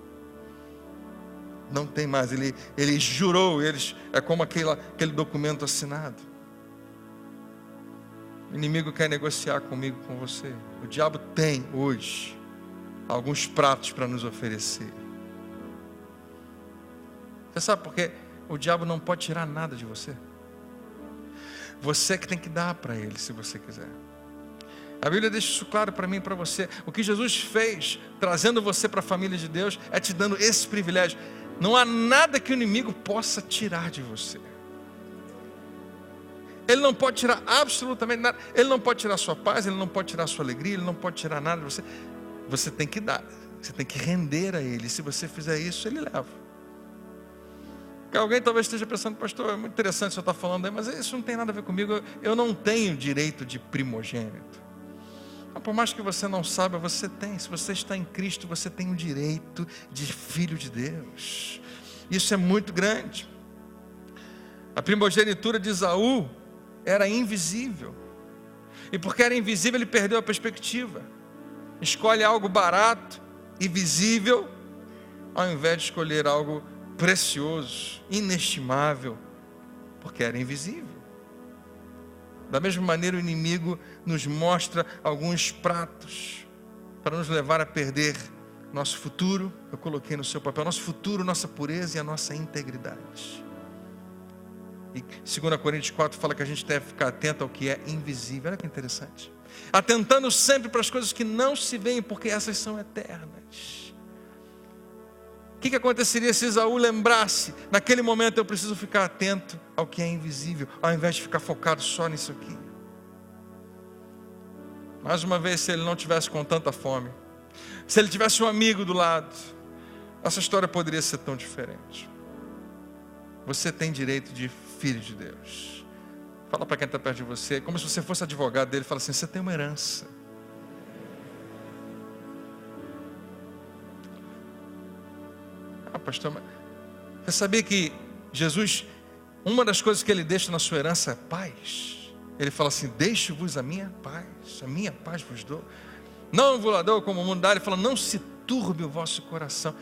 Não tem mais, ele jurou, é como aquele documento assinado. O inimigo quer negociar comigo, com você. O diabo tem hoje alguns pratos para nos oferecer. Você sabe por quê? O diabo não pode tirar nada de você. Você que tem que dar para ele, se você quiser. A Bíblia deixa isso claro para mim e para você. O que Jesus fez, trazendo você para a família de Deus, é te dando esse privilégio. Não há nada que o inimigo possa tirar de você. Ele não pode tirar absolutamente nada. Ele não pode tirar sua paz, ele não pode tirar sua alegria, ele não pode tirar nada de você. Você tem que dar. Você tem que render a Ele. Se você fizer isso, Ele leva. Alguém talvez esteja pensando, pastor, é muito interessante o senhor estar falando aí, mas isso não tem nada a ver comigo. Eu não tenho direito de primogênito. Mas por mais que você não saiba, você tem. Se você está em Cristo, você tem o direito de filho de Deus. Isso é muito grande. A primogenitura de Esaú era invisível. E porque era invisível, ele perdeu a perspectiva. Escolhe algo barato e visível, ao invés de escolher algo precioso, inestimável, porque era invisível. Da mesma maneira, o inimigo nos mostra alguns pratos para nos levar a perder nosso futuro. Eu coloquei no seu papel, nosso futuro, nossa pureza e a nossa integridade. E 2 Coríntios 4 fala que a gente deve ficar atento ao que é invisível. Olha que interessante. Atentando sempre para as coisas que não se veem, porque essas são eternas. O que aconteceria se Esaú lembrasse, naquele momento eu preciso ficar atento ao que é invisível, ao invés de ficar focado só nisso aqui? Mais uma vez, se ele não tivesse com tanta fome, se ele tivesse um amigo do lado, essa história poderia ser tão diferente. Você tem direito de filho de Deus. Fala para quem está perto de você, como se você fosse advogado dele, fala assim, você tem uma herança. Pastor, você sabia que Jesus, uma das coisas que ele deixa na sua herança é paz? Ele fala assim, deixe-vos a minha paz vos dou. Não vos dou como o mundo dá. Ele fala, não se turbe o vosso coração.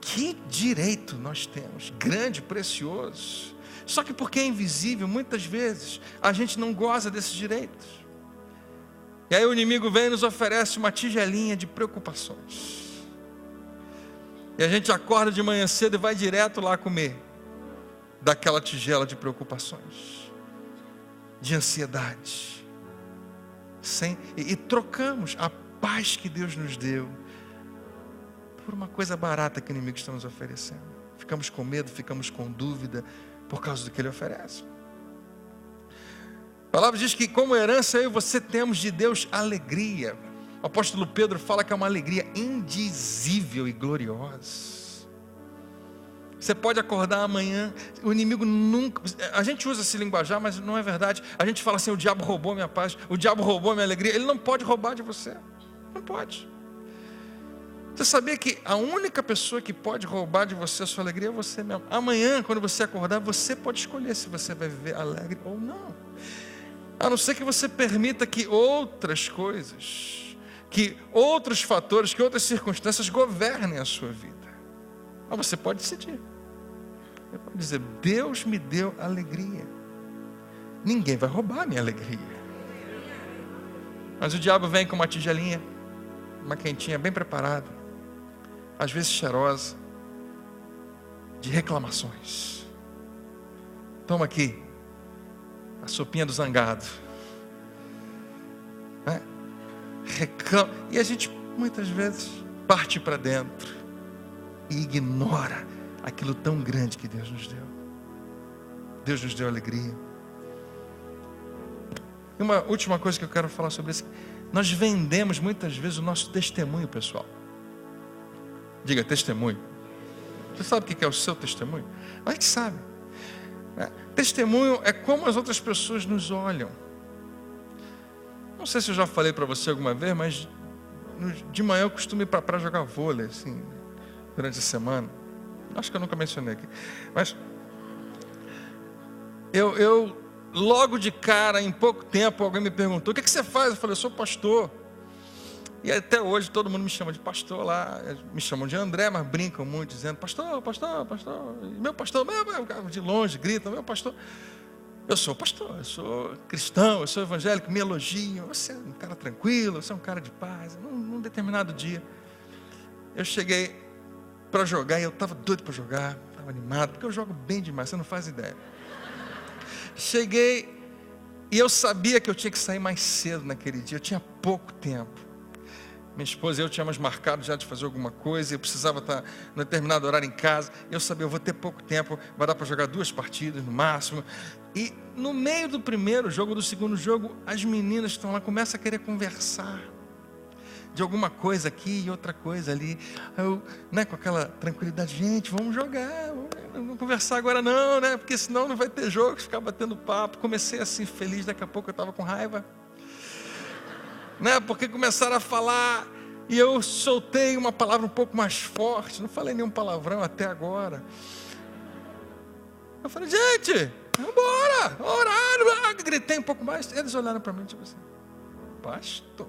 Que direito nós temos, grande, precioso. Só que porque é invisível, muitas vezes, a gente não goza desses direitos. E aí o inimigo vem e nos oferece uma tigelinha de preocupações. E a gente acorda de manhã cedo e vai direto lá comer daquela tigela de preocupações, de ansiedade. E trocamos a paz que Deus nos deu por uma coisa barata que o inimigo está nos oferecendo. Ficamos com medo, ficamos com dúvida por causa do que ele oferece. A palavra diz que como herança eu e você temos de Deus alegria. O apóstolo Pedro fala que é uma alegria indizível e gloriosa. Você pode acordar amanhã, o inimigo nunca... A gente usa esse linguajar, mas não é verdade. A gente fala assim, o diabo roubou minha paz, o diabo roubou minha alegria. Ele não pode roubar de você. Não pode. Você sabia que a única pessoa que pode roubar de você a sua alegria é você mesmo. Amanhã, quando você acordar, você pode escolher se você vai viver alegre ou não. A não ser que você permita que outras coisas, que outros fatores, que outras circunstâncias governem a sua vida. Mas você pode decidir. Você pode dizer, Deus me deu alegria. Ninguém vai roubar a minha alegria. Mas o diabo vem com uma tigelinha, uma quentinha bem preparada, às vezes cheirosa, de reclamações. Toma aqui a sopinha do zangado. Reclama. E a gente muitas vezes parte para dentro e ignora aquilo tão grande que Deus nos deu. Deus nos deu alegria. E uma última coisa que eu quero falar sobre isso. Nós vendemos muitas vezes o nosso testemunho, pessoal. Diga, testemunho. Você sabe o que é o seu testemunho? A gente sabe. Testemunho é como as outras pessoas nos olham. Não sei se eu já falei para você alguma vez, mas de manhã eu costumo ir para a praia jogar vôlei, assim, durante a semana. Acho que eu nunca mencionei aqui. Mas eu logo de cara, em pouco tempo, alguém me perguntou, o que você faz? Eu falei, eu sou pastor. E até hoje todo mundo me chama de pastor lá, me chamam de André, mas brincam muito, dizendo, pastor, pastor, pastor. E meu pastor, de longe, grita, meu pastor. Eu sou pastor, eu sou cristão, eu sou evangélico, me elogiam. Você é um cara tranquilo, você é um cara de paz. Num determinado dia, eu cheguei para jogar e eu estava doido para jogar, estava animado, porque eu jogo bem demais, você não faz ideia. Cheguei e eu sabia que eu tinha que sair mais cedo naquele dia, eu tinha pouco tempo. Minha esposa e eu tínhamos marcado já de fazer alguma coisa, eu precisava estar num determinado horário em casa. Eu sabia, eu vou ter pouco tempo, vai dar para jogar 2 partidas no máximo. E no meio do primeiro jogo, do segundo jogo, as meninas que estão lá começam a querer conversar. de alguma coisa aqui e outra coisa ali. Aí eu, né, com aquela tranquilidade, gente, vamos jogar, vamos conversar agora não, né? Porque senão não vai ter jogo, ficar batendo papo. Comecei assim, feliz, daqui a pouco eu estava com raiva. Né? Porque começaram a falar e eu soltei uma palavra um pouco mais forte, não falei nenhum palavrão até agora. Eu falei, gente, vambora, horário. Gritei um pouco mais, eles olharam para mim tipo assim, pastor.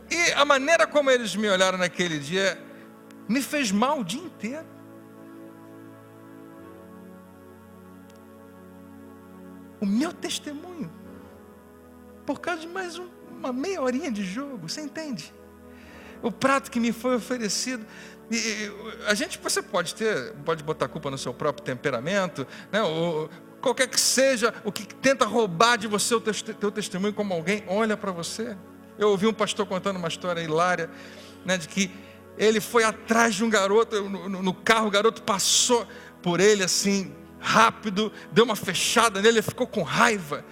E a maneira como eles me olharam naquele dia me fez mal o dia inteiro. O meu testemunho, por causa de mais uma meia horinha de jogo, você entende? O prato que me foi oferecido, você pode botar a culpa no seu próprio temperamento, né? Ou qualquer que seja o que tenta roubar de você o teu testemunho, como alguém olha para você. Eu ouvi um pastor contando uma história hilária, né, de que ele foi atrás de um garoto no carro, o garoto passou por ele assim, rápido, deu uma fechada nele, ele ficou com raiva.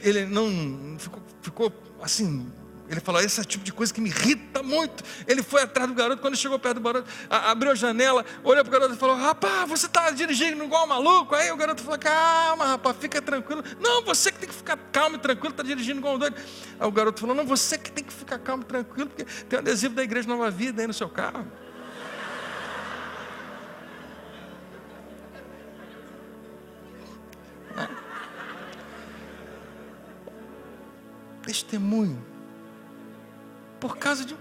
Ele não ficou assim. Ele falou, esse é o tipo de coisa que me irrita muito. Ele foi atrás do garoto, quando chegou perto do garoto, abriu a janela, olhou para o garoto e falou, rapaz, você está dirigindo igual um maluco? Aí o garoto falou, calma rapaz, fica tranquilo. Não, você que tem que ficar calmo e tranquilo, está dirigindo igual um doido. Aí o garoto falou, não, você que tem que ficar calmo e tranquilo, porque tem um adesivo da Igreja Nova Vida aí no seu carro. Testemunho. Por causa de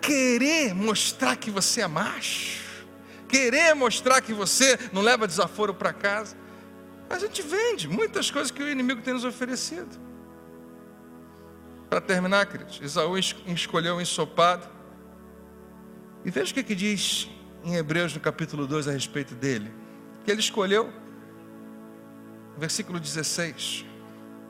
querer mostrar que você é macho, querer mostrar que você não leva desaforo para casa. A gente vende muitas coisas que o inimigo tem nos oferecido. Para terminar, queridos, Esaú escolheu o ensopado. E veja o que diz em Hebreus no capítulo 2 a respeito dele. Que ele escolheu, versículo 16.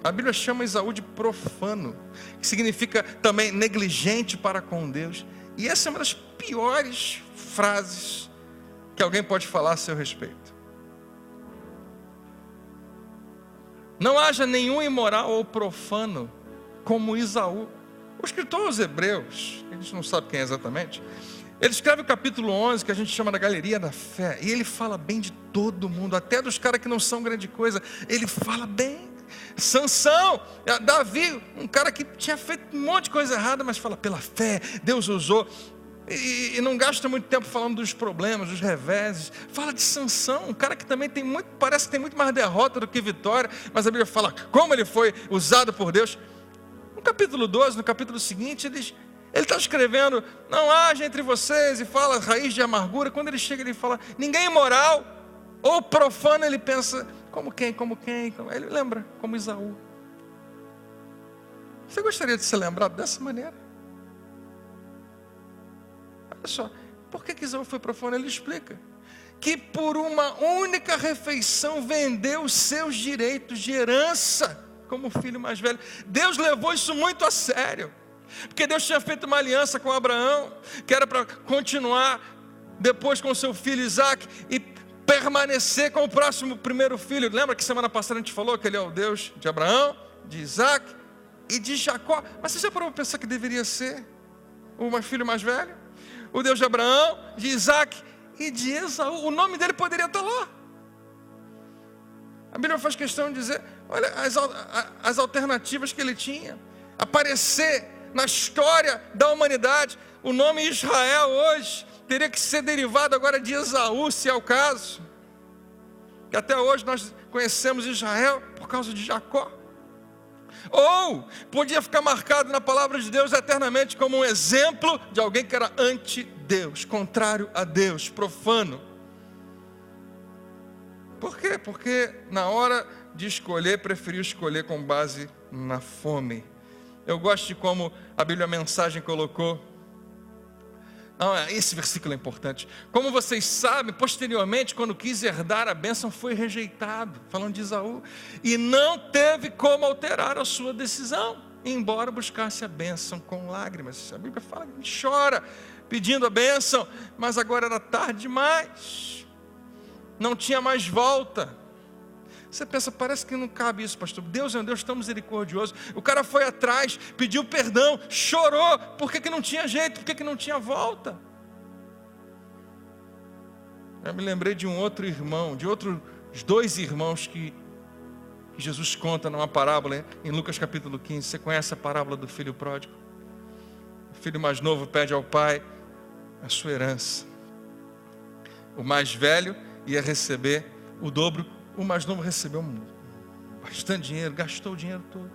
A Bíblia chama Esaú de profano, que significa também negligente para com Deus. E essa é uma das piores frases que alguém pode falar a seu respeito. Não haja nenhum imoral ou profano como Esaú. O escritor aos Hebreus, a gente não sabe quem é exatamente, ele escreve o capítulo 11, que a gente chama da galeria da fé, e ele fala bem de todo mundo, até dos caras que não são grande coisa, ele fala bem. Sansão, Davi, um cara que tinha feito um monte de coisa errada, mas fala, pela fé, Deus usou, e não gasta muito tempo falando dos problemas, dos reveses. Fala de Sansão, um cara que também parece que tem muito mais derrota do que vitória, mas a Bíblia fala como ele foi usado por Deus. No capítulo 12, no capítulo seguinte, ele está escrevendo, não haja entre vocês, e fala raiz de amargura. Quando ele chega, ele fala, ninguém imoral ou profano, ele pensa, como quem? Ele lembra, como Esaú. Você gostaria de ser lembrado dessa maneira? Olha só, por que Esaú foi profano? Ele explica que por uma única refeição vendeu os seus direitos de herança como filho mais velho. Deus levou isso muito a sério, porque Deus tinha feito uma aliança com Abraão, que era para continuar depois com seu filho Isaac e permanecer com o primeiro filho. Lembra que semana passada a gente falou que ele é o Deus de Abraão, de Isaac e de Jacó? Mas você já parou para pensar que deveria ser o filho mais velho? O Deus de Abraão, de Isaac e de Esaú. O nome dele poderia estar lá. A Bíblia faz questão de dizer, olha, as alternativas que ele tinha. Aparecer na história da humanidade. O nome Israel hoje teria que ser derivado agora de Esaú, se é o caso. Que até hoje nós conhecemos Israel por causa de Jacó. Ou podia ficar marcado na palavra de Deus eternamente como um exemplo de alguém que era anti-Deus, contrário a Deus, profano. Por quê? Porque na hora de escolher, preferiu escolher com base na fome. Eu gosto de como a Bíblia, a Mensagem, colocou. Esse versículo é importante. Como vocês sabem, posteriormente, quando quis herdar a bênção, foi rejeitado, falando de Esaú, e não teve como alterar a sua decisão, embora buscasse a bênção com lágrimas. A Bíblia fala que ele chora pedindo a bênção, mas agora era tarde demais, não tinha mais volta. Você pensa, parece que não cabe isso, pastor. Deus é um Deus tão misericordioso. O cara foi atrás, pediu perdão, chorou. Por que não tinha jeito? Por que não tinha volta? Eu me lembrei de um outro irmão, de outros 2 irmãos que Jesus conta numa parábola em Lucas capítulo 15. Você conhece a parábola do filho pródigo? O filho mais novo pede ao pai a sua herança. O mais velho ia receber o dobro. O mais novo recebeu bastante dinheiro, gastou o dinheiro todo.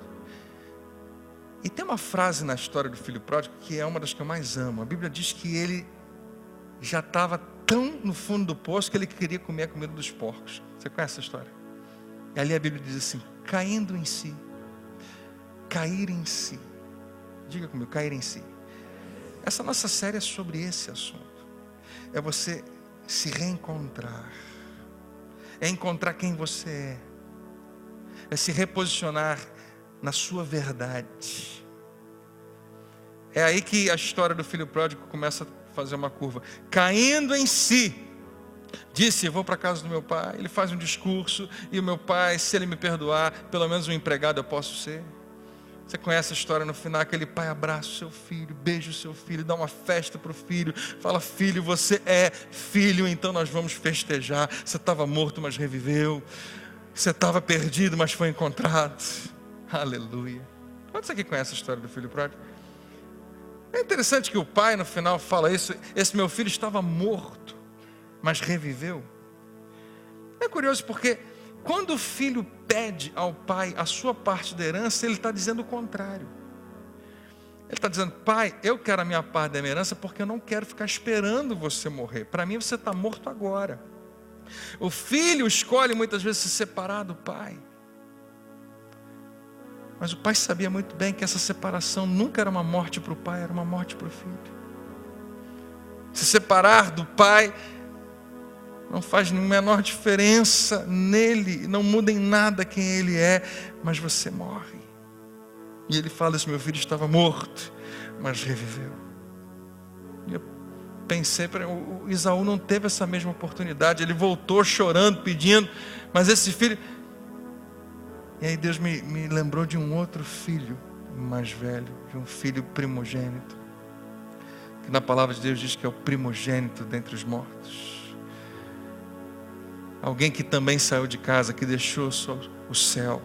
E tem uma frase na história do filho pródigo que é uma das que eu mais amo. A Bíblia diz que ele já estava tão no fundo do poço que ele queria comer a comida dos porcos. Você conhece essa história? E ali a Bíblia diz assim: caindo em si. Cair em si. Diga comigo, cair em si. Essa nossa série é sobre esse assunto. É você se reencontrar. É encontrar quem você é. É se reposicionar na sua verdade. É aí que a história do filho pródigo começa a fazer uma curva. Caindo em si, disse: eu vou para a casa do meu pai. Ele faz um discurso, e o meu pai, se ele me perdoar, pelo menos um empregado eu posso ser. Você conhece a história no final? Aquele pai abraça o seu filho, beija o seu filho, dá uma festa para o filho, fala: filho, você é filho, então nós vamos festejar. Você estava morto, mas reviveu. Você estava perdido, mas foi encontrado. Aleluia. Quantos aqui conhece a história do filho pródigo? É interessante que o pai no final fala isso: esse meu filho estava morto, mas reviveu. É curioso porque quando o filho pede ao pai a sua parte da herança, ele está dizendo o contrário. Ele está dizendo: pai, eu quero a minha parte da minha herança porque eu não quero ficar esperando você morrer. Para mim você está morto agora. O filho escolhe muitas vezes se separar do pai. Mas o pai sabia muito bem que essa separação nunca era uma morte para o pai, era uma morte para o filho. Se separar do pai não faz a menor diferença nele, não muda em nada quem ele é, mas você morre. E ele fala: esse meu filho estava morto, mas reviveu. E eu pensei, o Isaú não teve essa mesma oportunidade, ele voltou chorando, pedindo, mas esse filho... E aí Deus me lembrou de um outro filho mais velho, de um filho primogênito, que na palavra de Deus diz que é o primogênito dentre os mortos. Alguém que também saiu de casa, que deixou só o céu,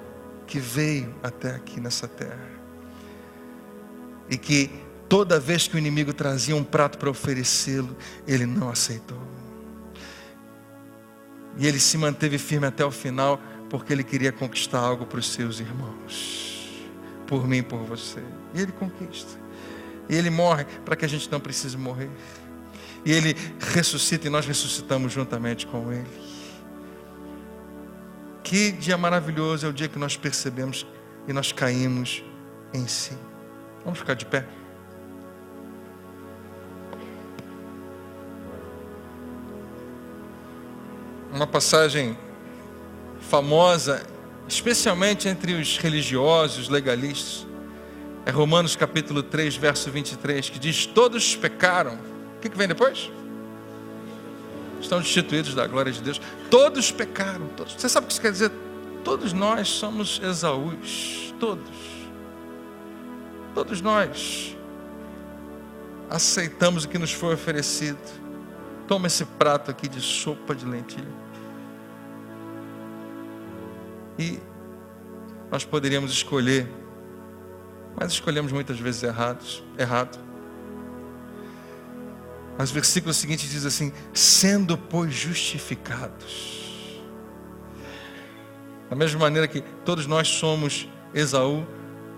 que veio até aqui nessa terra. E que toda vez que o inimigo trazia um prato para oferecê-lo, ele não aceitou. E ele se manteve firme até o final, porque ele queria conquistar algo para os seus irmãos. Por mim e por você. E ele conquista. E ele morre para que a gente não precise morrer. E ele ressuscita e nós ressuscitamos juntamente com ele. Que dia maravilhoso é o dia que nós percebemos e nós caímos em si. Vamos ficar de pé. Uma passagem famosa, especialmente entre os religiosos, legalistas, é Romanos capítulo 3, verso 23, que diz: todos pecaram. O que vem depois? Estão destituídos da glória de Deus. Todos pecaram. Todos. Você sabe o que isso quer dizer? Todos nós somos Esaús. Todos nós aceitamos o que nos foi oferecido. Toma esse prato aqui de sopa de lentilha. E nós poderíamos escolher, mas escolhemos muitas vezes errado. Mas o versículo seguinte diz assim: sendo, pois, justificados. Da mesma maneira que todos nós somos Esaú,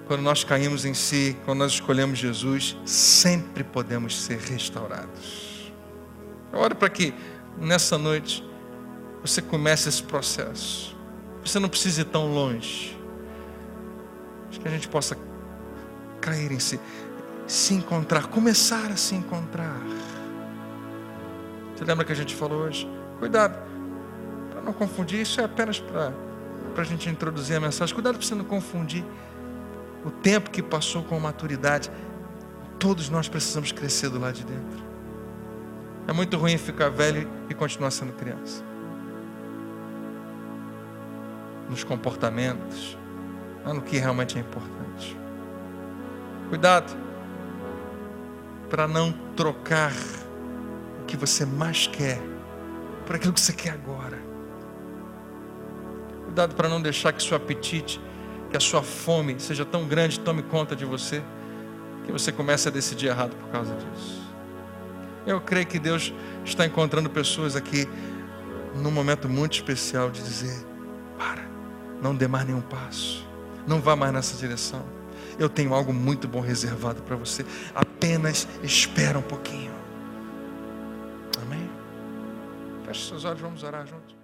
quando nós caímos em si, quando nós escolhemos Jesus, sempre podemos ser restaurados. Eu oro para que nessa noite você comece esse processo. Você não precisa ir tão longe. Acho que a gente possa cair em si, se encontrar, começar a se encontrar. Você lembra que a gente falou hoje? Cuidado para não confundir. Isso é apenas para a gente introduzir a mensagem. Cuidado para você não confundir o tempo que passou com a maturidade. Todos nós precisamos crescer do lado de dentro. É muito ruim ficar velho e continuar sendo criança. nos comportamentos, não no que realmente é importante. Cuidado para não trocar o que você mais quer por aquilo que você quer agora. Cuidado para não deixar que seu apetite, que a sua fome seja tão grande, tome conta de você, que você comece a decidir errado por causa disso. Eu creio que Deus está encontrando pessoas aqui num momento muito especial de dizer: para, não dê mais nenhum passo, não vá mais nessa direção. Eu tenho algo muito bom reservado para você, apenas espera um pouquinho. Amém? Feche seus olhos, vamos orar juntos.